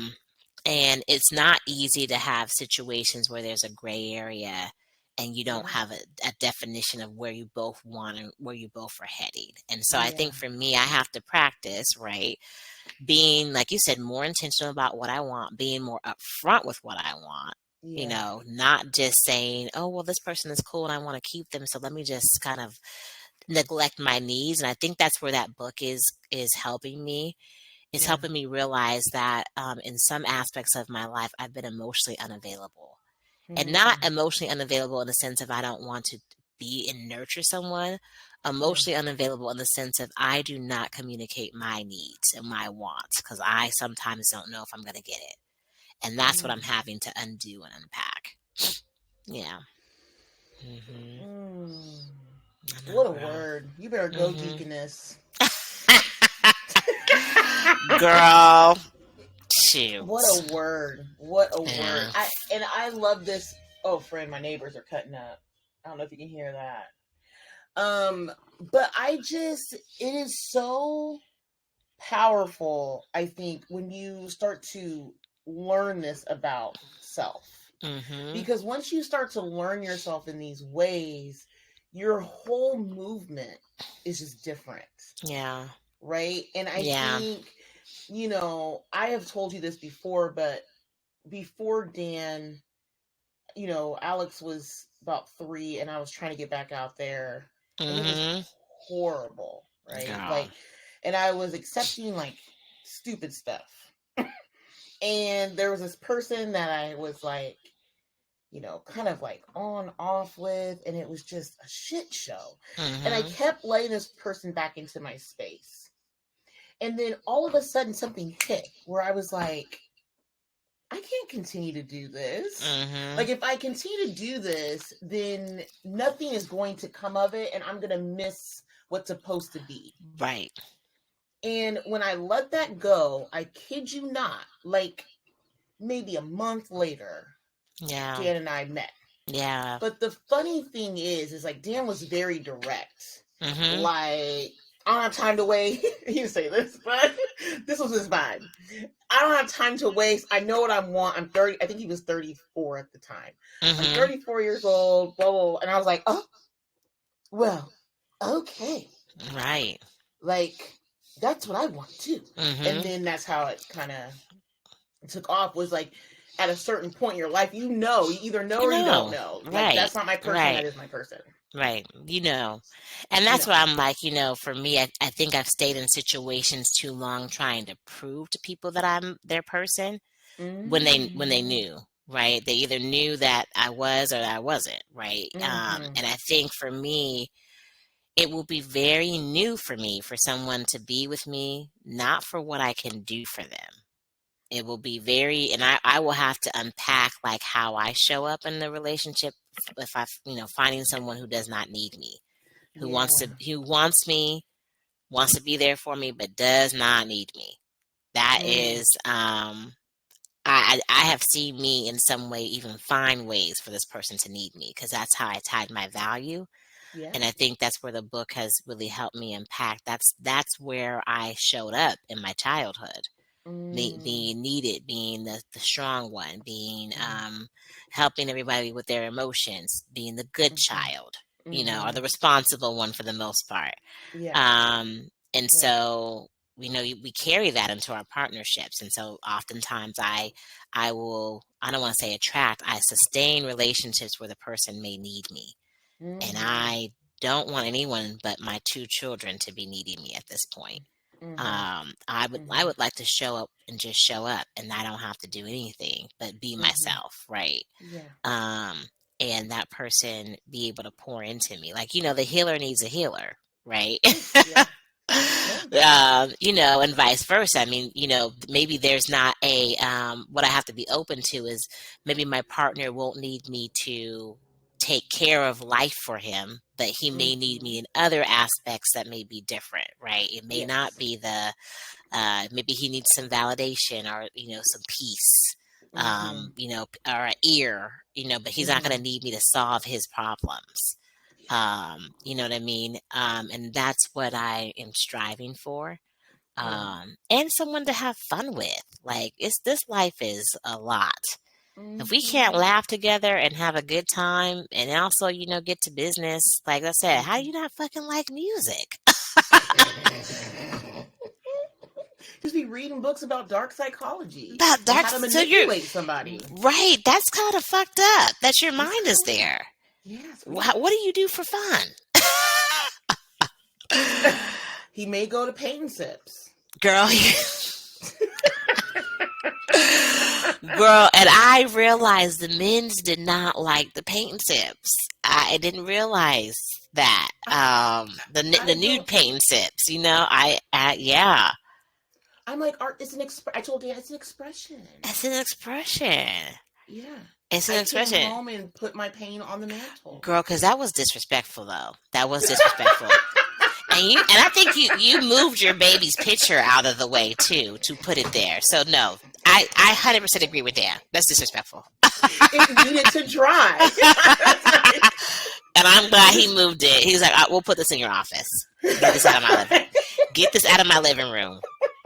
And it's not easy to have situations where there's a gray area and you don't Yeah. have a definition of where you both want and where you both are headed. And so I Yeah. think for me, I have to practice, right? Being, like you said, more intentional about what I want, being more upfront with what I want. Yeah. Not just saying, oh, well, this person is cool and I want to keep them. So let me just kind of neglect my needs. And I think that's where that book is helping me. It's Yeah. helping me realize that in some aspects of my life, I've been emotionally unavailable. And not emotionally unavailable in the sense of I don't want to be and nurture someone, Yeah. emotionally unavailable in the sense of I do not communicate my needs and my wants because I sometimes don't know if I'm going to get it. And that's what I'm having to undo and unpack. Yeah. Mm. I know, What a girl. word. You better go, deaconess. Girl, shoot. What a word. What a word. Yeah. I love this. Oh, friend, my neighbors are cutting up. I don't know if you can hear that. But it is so powerful, I think, when you start to learn this about self. Because once you start to learn yourself in these ways, your whole movement is just different. Yeah. Right? And I Yeah. think, I have told you this before, but before Dan, Alex was about 3 and I was trying to get back out there and it was horrible, right? Girl. Like, and I was accepting like stupid stuff. And there was this person that I was like, kind of like on off with, and it was just a shit show. And I kept letting this person back into my space. And then all of a sudden something hit where I was like, I can't continue to do this. Like, if I continue to do this, then nothing is going to come of it, and I'm going to miss what's supposed to be. Right. And when I let that go, I kid you not, like maybe a month later, Yeah. Dan and I met. Yeah. But the funny thing is like Dan was very direct. Like, I don't have time to wait. He didn't say this, but this was his vibe. I don't have time to waste. I know what I want. I'm 30. I think he was 34 at the time. I'm 34 years old, blah, blah, blah. And I was like, oh, well, okay. Right. Like, that's what I want too. And then that's how it kind of took off, was like, at a certain point in your life, you either know or you don't know. Like, right. That's not my person. Right. That is my person. Right. And that's what I'm like, for me, I think I've stayed in situations too long trying to prove to people that I'm their person when they knew, right? They either knew that I was or that I wasn't, right? And I think for me, it will be very new for me for someone to be with me, not for what I can do for them. It will be and I will have to unpack like how I show up in the relationship if finding someone who does not need me, who wants me, wants to be there for me, but does not need me. That is, I have seen me in some way even find ways for this person to need me because that's how I tied my value. Yeah. And I think that's where the book has really helped me unpack. That's where I showed up in my childhood. Being needed, being the strong one, being helping everybody with their emotions, being the good child, or the responsible one for the most part. Yeah. And so we carry that into our partnerships, and so oftentimes I don't want to say attract, I sustain relationships where the person may need me, and I don't want anyone but my 2 children to be needing me at this point. I would like to show up and just show up, and I don't have to do anything but be myself, right? Yeah. And that person be able to pour into me, like the healer needs a healer, right? Yeah. And vice versa. I mean, maybe there's not what I have to be open to is maybe my partner won't need me to take care of life for him, but he may need me in other aspects that may be different, right? It may not be maybe he needs some validation or, some peace, or an ear, but he's not going to need me to solve his problems. You know what I mean? And that's what I am striving for. Yeah. And someone to have fun with. Like, this life is a lot. If we can't Mm-hmm. laugh together and have a good time and also, get to business, like I said, how do you not fucking like music? Just be reading books about dark psychology About and dark, how to so you're manipulate somebody. right. That's kind of fucked up. That your It's mind is crazy. there. Yes. What do you do for fun? He may go to paint and sips. Girl, girl, and I realized the men's did not like the paint and sips. I didn't realize that. The nude paint and sips. Yeah. I'm like, art is I told you it's an expression. It's an expression. Yeah. It's an expression. Came home and put my paint on the mantle. Girl, because that was disrespectful, though. That was disrespectful. And I think you moved your baby's picture out of the way too to put it there. So no, I 100% agree with Dan. That's disrespectful. It needed to dry. And I'm glad he moved it. He's like, we'll put this in your office. Get this out of my living room.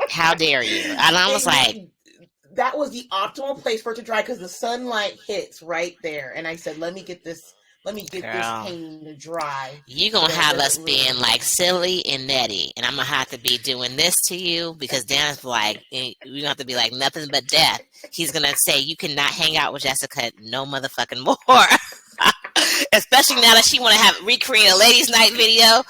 How dare you? And I was like, that was the optimal place for it to dry because the sunlight hits right there. And I said, let me get this paint to dry. You're going to have us being like silly and netty. And I'm going to have to be doing this to you because Dan's like, we're going to have to be like nothing but death. He's going to say, you cannot hang out with Jessica no motherfucking more. Especially now that she want to recreate a ladies' night video.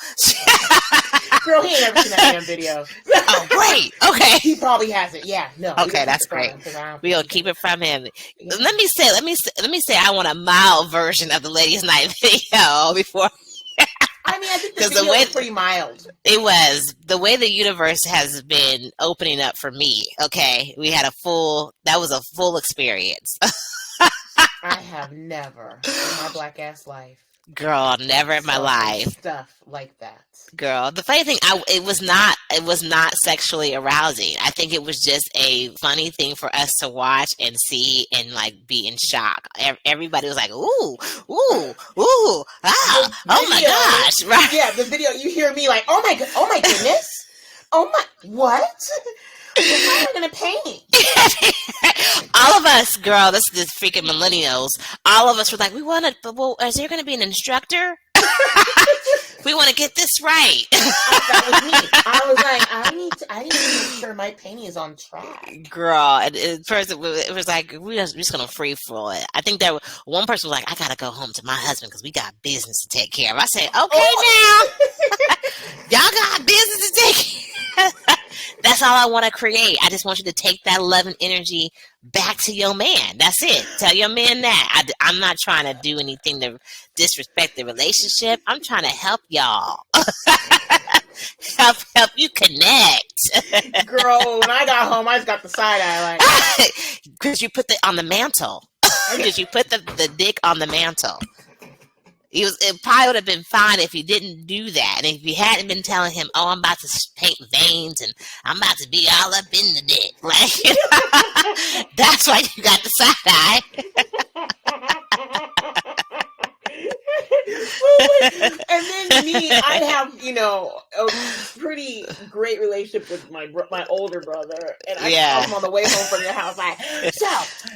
Girl, he ain't never seen that damn video. Oh, great. Okay. He probably hasn't. Yeah, no. Okay, that's great. We'll keep it from him. Yeah. Let me say I want a mild version of the ladies' night video before. I mean, I think the video was pretty mild. It was. The way the universe has been opening up for me, okay? That was a full experience. I have never in my black ass life. Girl, never in my life. Stuff like that. Girl, the funny thing, it was not sexually arousing. I think it was just a funny thing for us to watch and see and like be in shock. Everybody was like, ooh, ah, oh my gosh, right? Yeah, the video. You hear me like, oh my goodness, what? How am I gonna paint? All of us, girl, this freaking millennials. All of us were like, is there gonna be an instructor? We want to get this right. That was me. I was like, I need to make sure my painting is on track. Girl, and first it was like, we're just going to free for it. I think that one person was like, I got to go home to my husband because we got business to take care of. I said, okay, now. Y'all got business to take care of. That's all I want to create. I just want you to take that love and energy back to your man. That's it. Tell your man that. I'm not trying to do anything to disrespect the relationship. I'm trying to help y'all. help you connect. Girl, when I got home, I just got the side eye like. Because you put it on the mantle. Because you put the dick on the mantle. It probably would have been fine if you didn't do that. And if you hadn't been telling him, oh, I'm about to paint veins and I'm about to be all up in the dick. Like, that's why you got the side eye. And then me, I have, a pretty great relationship with my older brother. And I was on the way home from your house like, so,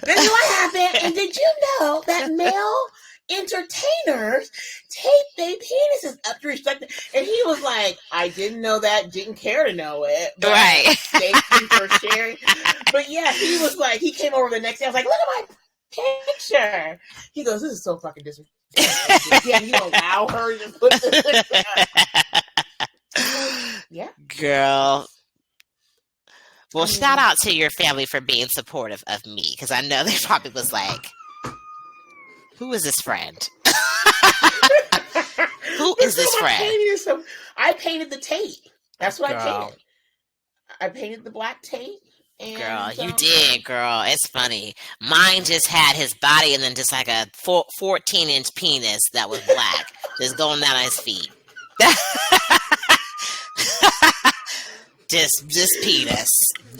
this is what happened. And did you know that male entertainers tape their penises up to respect it? And he was like, I didn't know that, didn't care to know it. But right. Thank you for sharing. But yeah, he was like, he came over the next day. I was like, look at my picture. He goes, this is so fucking disrespectful. Yeah, you allow her to put this. Yeah. Girl. Well, shout out to your family for being supportive of me. Because I know they probably was like, who is this friend? Who is this friend? I painted the tape. That's what I painted. I painted the black tape. And, girl, you did, girl. It's funny. Mine just had his body and then just like a 14-inch penis that was black, just going down on his feet. just penis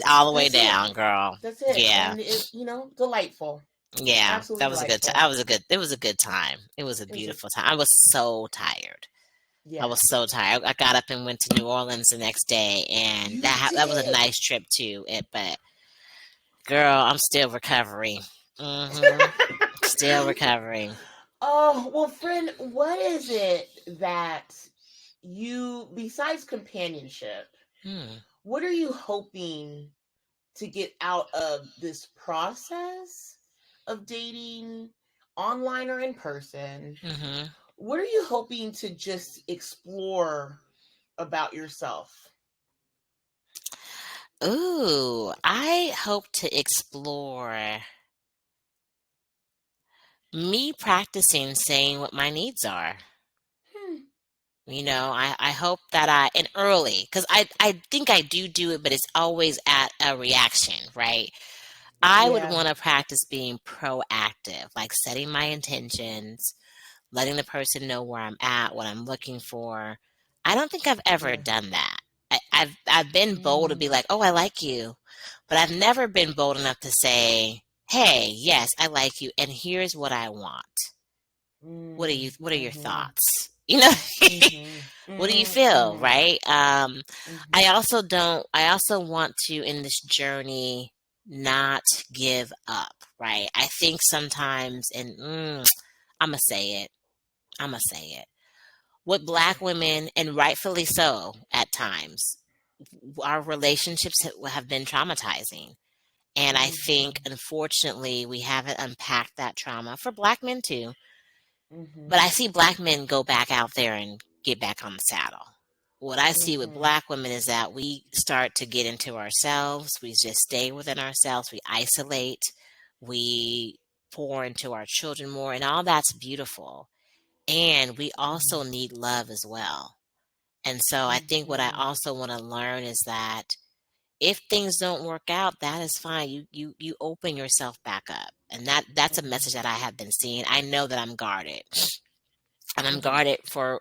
all the way down, girl. That's it. Yeah. And it's, delightful. Yeah, that Absolutely was a good time. delightful. It was a good time. It was a It was a beautiful time. I was so tired. I yeah. was so tired. I got up and went to New Orleans the next day, and You that was a did. nice trip too. But girl, I'm still recovering. hmm Still recovering. Oh, well, friend, what is it that you, besides companionship, Hmm. what are you hoping to get out of this process of dating online or in person? hmm What are you hoping to just explore about yourself? Ooh, I hope to explore me practicing saying what my needs are. Hmm. I hope that and early, because I think I do it, but it's always at a reaction, right? I would Yeah. want to practice being proactive, like setting my intentions, letting the person know where I'm at, what I'm looking for. I don't think I've ever Yeah. done that. I've been bold to be Mm. like, oh, I like you, but I've never been bold enough to say, hey, yes, I like you, and here's what I want. Mm. What are your Mhm. thoughts? Mhm. What do you Mhm. feel, Mhm. right? I Mhm. also don't. I also want to in this journey not give up, right? I think sometimes, and I'm gonna say it. I'm gonna say it. With Black women, and rightfully so, at times, our relationships have been traumatizing. And I think, Mhm. unfortunately, we haven't unpacked that trauma for Black men too. But Mhm. I see Black men go back out there and get back on the saddle. What I see with Mhm. Black women is that we start to get into ourselves. We just stay within ourselves. We isolate. We pour into our children more. And all that's beautiful. And we also Mhm. need love as well. And so I think what I Mhm. also want to learn is that if things don't work out, that is fine. You open yourself back up. And that's a message Mhm. that I have been seeing. I know that I'm guarded. And I'm Mhm. guarded for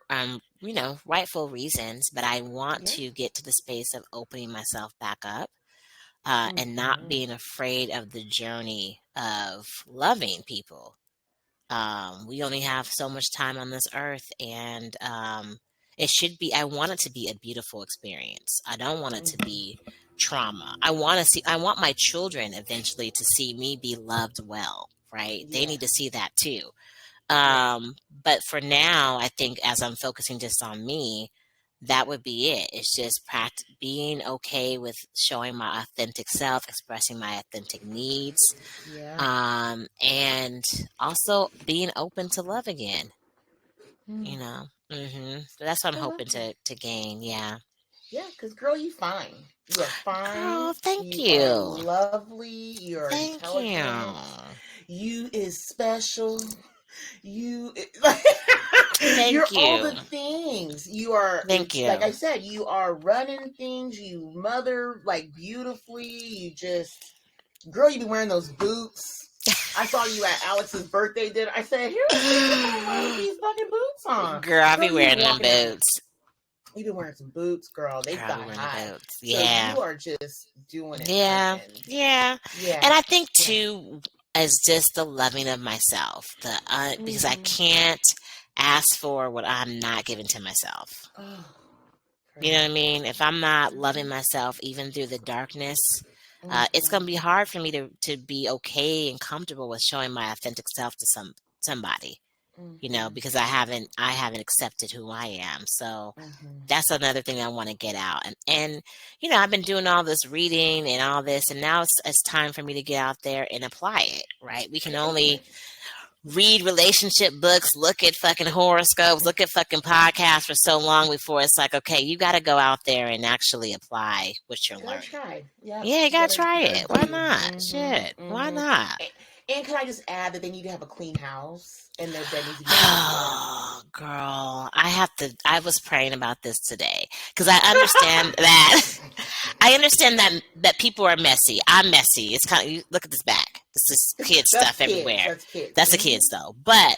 rightful reasons, but I want Yeah. to get to the space of opening myself back up, and not Mhm. being afraid of the journey of loving people. We only have so much time on this earth, and it should be. I want it to be a beautiful experience. I don't want it to Mhm. be trauma. I want my children eventually to see me be loved well. Right? They Yeah. need to see that too. Yeah. But for now, I think as I'm focusing just on me, that would be it. It's just being okay with showing my authentic self, expressing my authentic needs, Yeah. and also being open to love again. Mm. So that's what I'm I love hoping that. to gain. Yeah, Yeah, because girl, you fine. You are fine. girl, thank You are you, lovely. You are thank you, intelligent. You is special. You you're thank all you, the things. You are, thank like you. I said, you are running things. You mother like beautifully. You just, girl, you be wearing those boots. I saw you at Alex's birthday dinner. I said, "Here's a picture of her with these fucking boots on." Girl, I Girl, be you be wearing them walking out. boots. You been wearing some boots, girl. They Girl, I be thigh wearing the high. boots. So Yeah. you are just doing it, Yeah, freaking. yeah. Yeah, And I think yeah. too, as just the loving of myself, because I Mm-hmm. can't ask for what I'm not giving to myself. Oh, You know what I friend. mean? If I'm not loving Mm-hmm. myself even through the darkness, it's Mm-hmm. gonna be hard for me to be okay and comfortable with showing my authentic self to somebody. Mm-hmm. Because I haven't accepted who I am. So Mm-hmm. that's another thing I want to get out. And I've been doing all this reading and all this, and now it's time for me to get out there and apply it. Right? We can only read relationship books, look at fucking horoscopes, look at fucking podcasts for so long before it's like, okay, you got to go out there and actually apply what you're Gotta learning. try. Yep. Yeah, you gotta You try gotta it. Why do. not? Shit, Mm-hmm. why Mm-hmm. not? And can I just add that they need to have a clean house and their bed needs to be immaculate. Oh, girl, I have to. I was praying about this today because I understand that. I understand that people are messy. I'm messy. It's kind of, look at this back. This is kid That's stuff kids. everywhere. That's kids. That's the Mm-hmm. kids though. But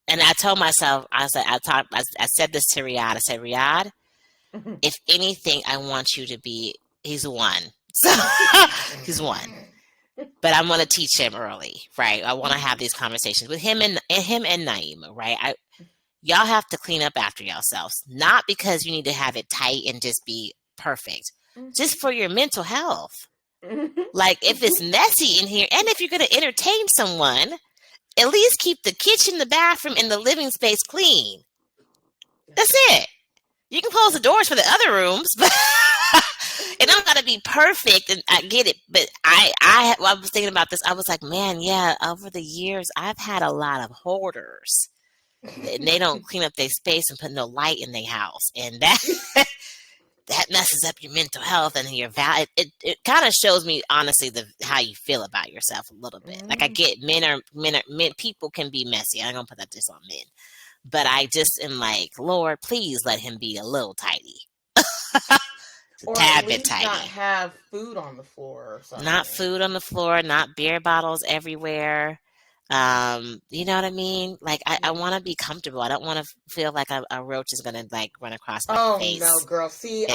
and I told myself, I said, I said this to Riyadh. I said, Riyadh, if anything, I want you to be. He's one. So he's one. but I want to teach him early, right? I want to have these conversations with him and Naima, right? Y'all have to clean up after yourselves, not because you need to have it tight and just be perfect, just for your mental health. Like, if it's messy in here, and if you're going to entertain someone, at least keep the kitchen, the bathroom, and the living space clean. That's it. You can close the doors for the other rooms, but it don't got to be perfect. And I get it, but I was thinking about this. I was like, man, yeah. Over the years, I've had a lot of hoarders, and they don't clean up their space and put no light in their house, and that messes up your mental health and your value. It kind of shows me honestly how you feel about yourself a little bit. Like, I get men, people can be messy. I'm gonna put that just on men. But I just am like, Lord, please let him be a little tidy. Or at least tidy. Not have food on the floor or something. Not food on the floor, not beer bottles everywhere. You know what I mean? Like, I want to be comfortable. I don't want to feel like a roach is going to, like, run across my face. Oh, no, girl. See,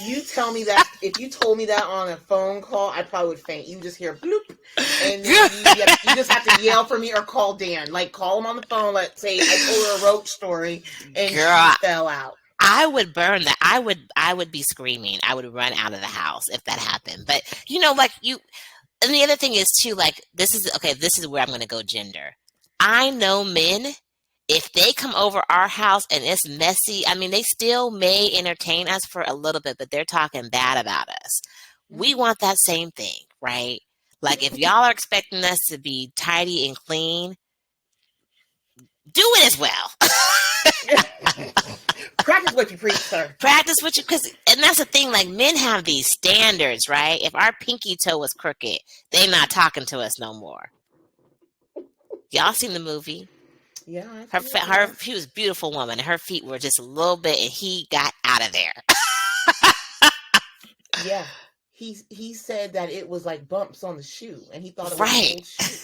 you tell me that, if you told me that on a phone call, I probably would faint. You just hear bloop, and then you just have to yell for me or call Dan. Like, call him on the phone. Let's say I told her a roach story, and girl, she fell out. I would burn that. I would be screaming. I would run out of the house if that happened. But, like, and the other thing is, too, like, this is where I'm going to go gender. I know men, if they come over our house and it's messy, I mean, they still may entertain us for a little bit, but they're talking bad about us. We want that same thing, right? Like, if y'all are expecting us to be tidy and clean, do it as well. Practice what you preach, sir. Practice what you, and that's the thing, like, men have these standards, right? If our pinky toe was crooked, they not talking to us no more. Y'all seen the movie? Yeah. She was a beautiful woman. Her feet were just a little bit, and he got out of there. Yeah. He said that it was like bumps on the shoe, and he thought it was an old shoe.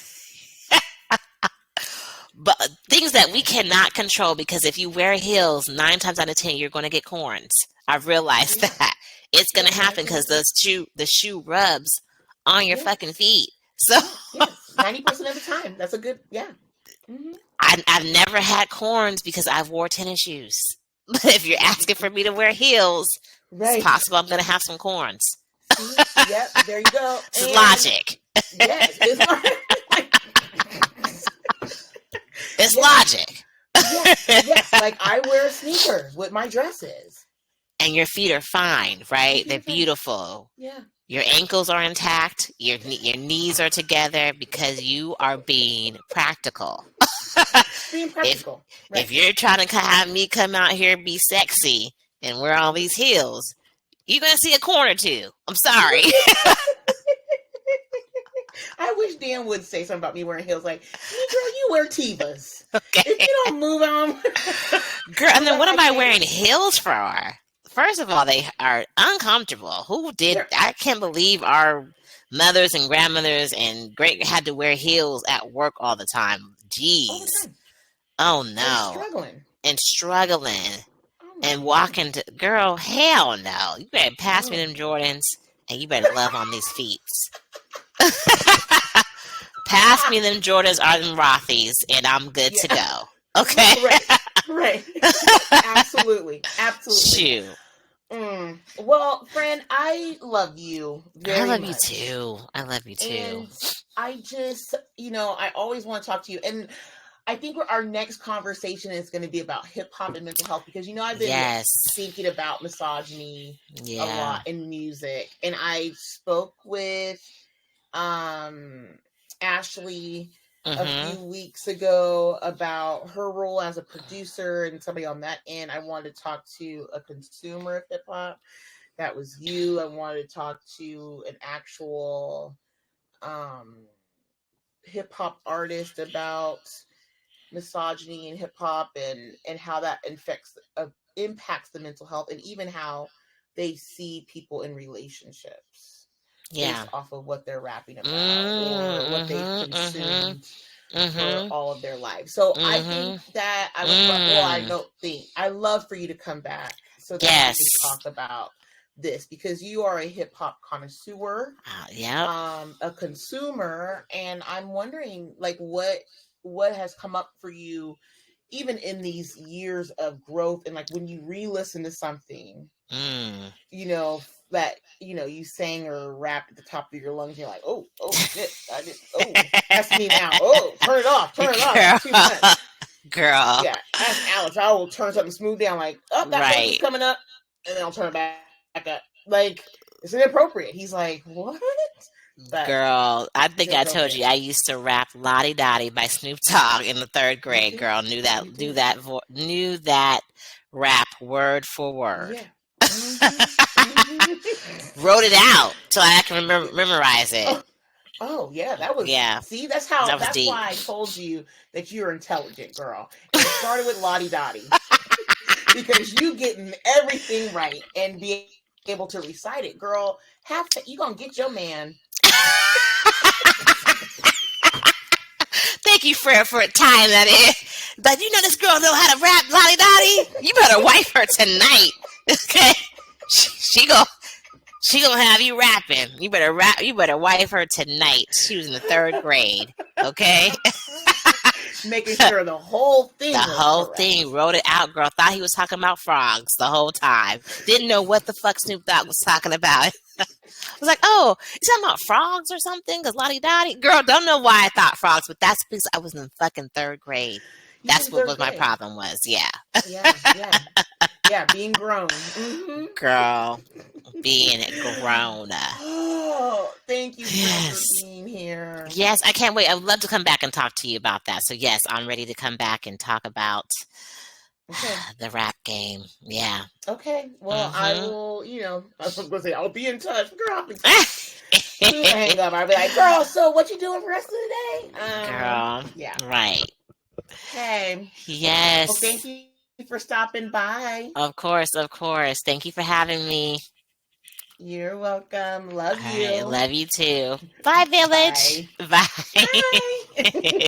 But things that we cannot control, because if you wear heels, 9 times out of 10, you're going to get corns. I've realized that. It's going to happen because the shoe rubs on your fucking feet. So 90% of the time. That's a good, Mm-hmm. I've never had corns because I wore tennis shoes. But if you're asking for me to wear heels, it's possible I'm going to have some corns. Yep, there you go. It's logic. Yes, it's logic. Yes. Like, I wear sneakers with my dresses. And your feet are fine, right? They're beautiful. Yeah. Your ankles are intact. Your knees are together because you are being practical. Being practical. If you're trying to have me come out here and be sexy and wear all these heels, you're going to see a corn or two. I'm sorry. I wish Dan would say something about me wearing heels. Like, girl, you wear Tevas. Okay. If you don't move on. Girl, and then what am I wearing heels for? First of all, they are uncomfortable. I can't believe our mothers and grandmothers and great had to wear heels at work all the time. Jeez. Oh, no. And struggling. And walking to, girl, hell no. You better pass me them Jordans, and you better love on these feet. Pass me them Jordans or them Rothy's, and I'm good to go. Okay? Right. Absolutely. Shoot. Well, friend, I love you very much. I love you too. And I just, I always want to talk to you. And I think our next conversation is going to be about hip hop and mental health, because, I've been thinking about misogyny a lot in music. And I spoke with Ashley a few weeks ago about her role as a producer and somebody on that end. I wanted to talk to a consumer of hip hop. That was you. I wanted to talk to an actual hip hop artist about misogyny in hip hop and how that impacts the mental health, and even how they see people in relationships. Based off of what they're rapping about or what they've consumed for all of their lives. So I think that I love for you to come back so that we can talk about this because you are a hip hop connoisseur, Yep. A consumer, and I'm wondering like what has come up for you even in these years of growth, and like when you re-listen to something, you know, that you sang or rapped at the top of your lungs, you're like, oh shit, I did, that's me now, turn it off, that's too much. Girl. Yeah, ask Alex, I will turn something smooth down, like, that voice is coming up, and then I'll turn it back up. Like, it's inappropriate. He's like, what? But girl, I think I told you I used to rap "Lottie Dottie" by Snoop Dogg in the 3rd grade. Girl, knew that rap word for word. Yeah. Mm-hmm. Wrote it out till I can memorize it. Oh yeah, that was See, that's deep. why I told you that you're intelligent, girl. And it started with Lottie Dottie because you getting everything right and be able to recite it, girl. You gonna get your man. Thank you for tying that in. But you know this girl know how to rap, Lottie Dottie. You better wife her tonight, okay? She gonna have you rapping. You better wife her tonight. She was in the 3rd grade, okay? Making sure the whole thing. Wrote it out, girl. Thought he was talking about frogs the whole time. Didn't know what the fuck Snoop Dogg was talking about. I was like, oh, he's talking about frogs or something? Because Lottie Dottie. Girl, don't know why I thought frogs, but that's because I was in fucking 3rd grade. That's what my problem was. Yeah. Yeah, being grown. Mm-hmm. Girl, being grown. Oh, thank you for being here. Yes, I can't wait. I would love to come back and talk to you about that. So yes, I'm ready to come back and talk about the rap game. Yeah. Okay. Well, I will, I was going to say, I'll be in touch. Girl, I'll be hang up. I'll be like, girl, so what you doing for the rest of the day? Girl. Yeah. Right. Hey. Yes. Well, thank you for stopping by. Of course. Thank you for having me. You're welcome. Love you. Love you too. Bye, village. Bye. Bye.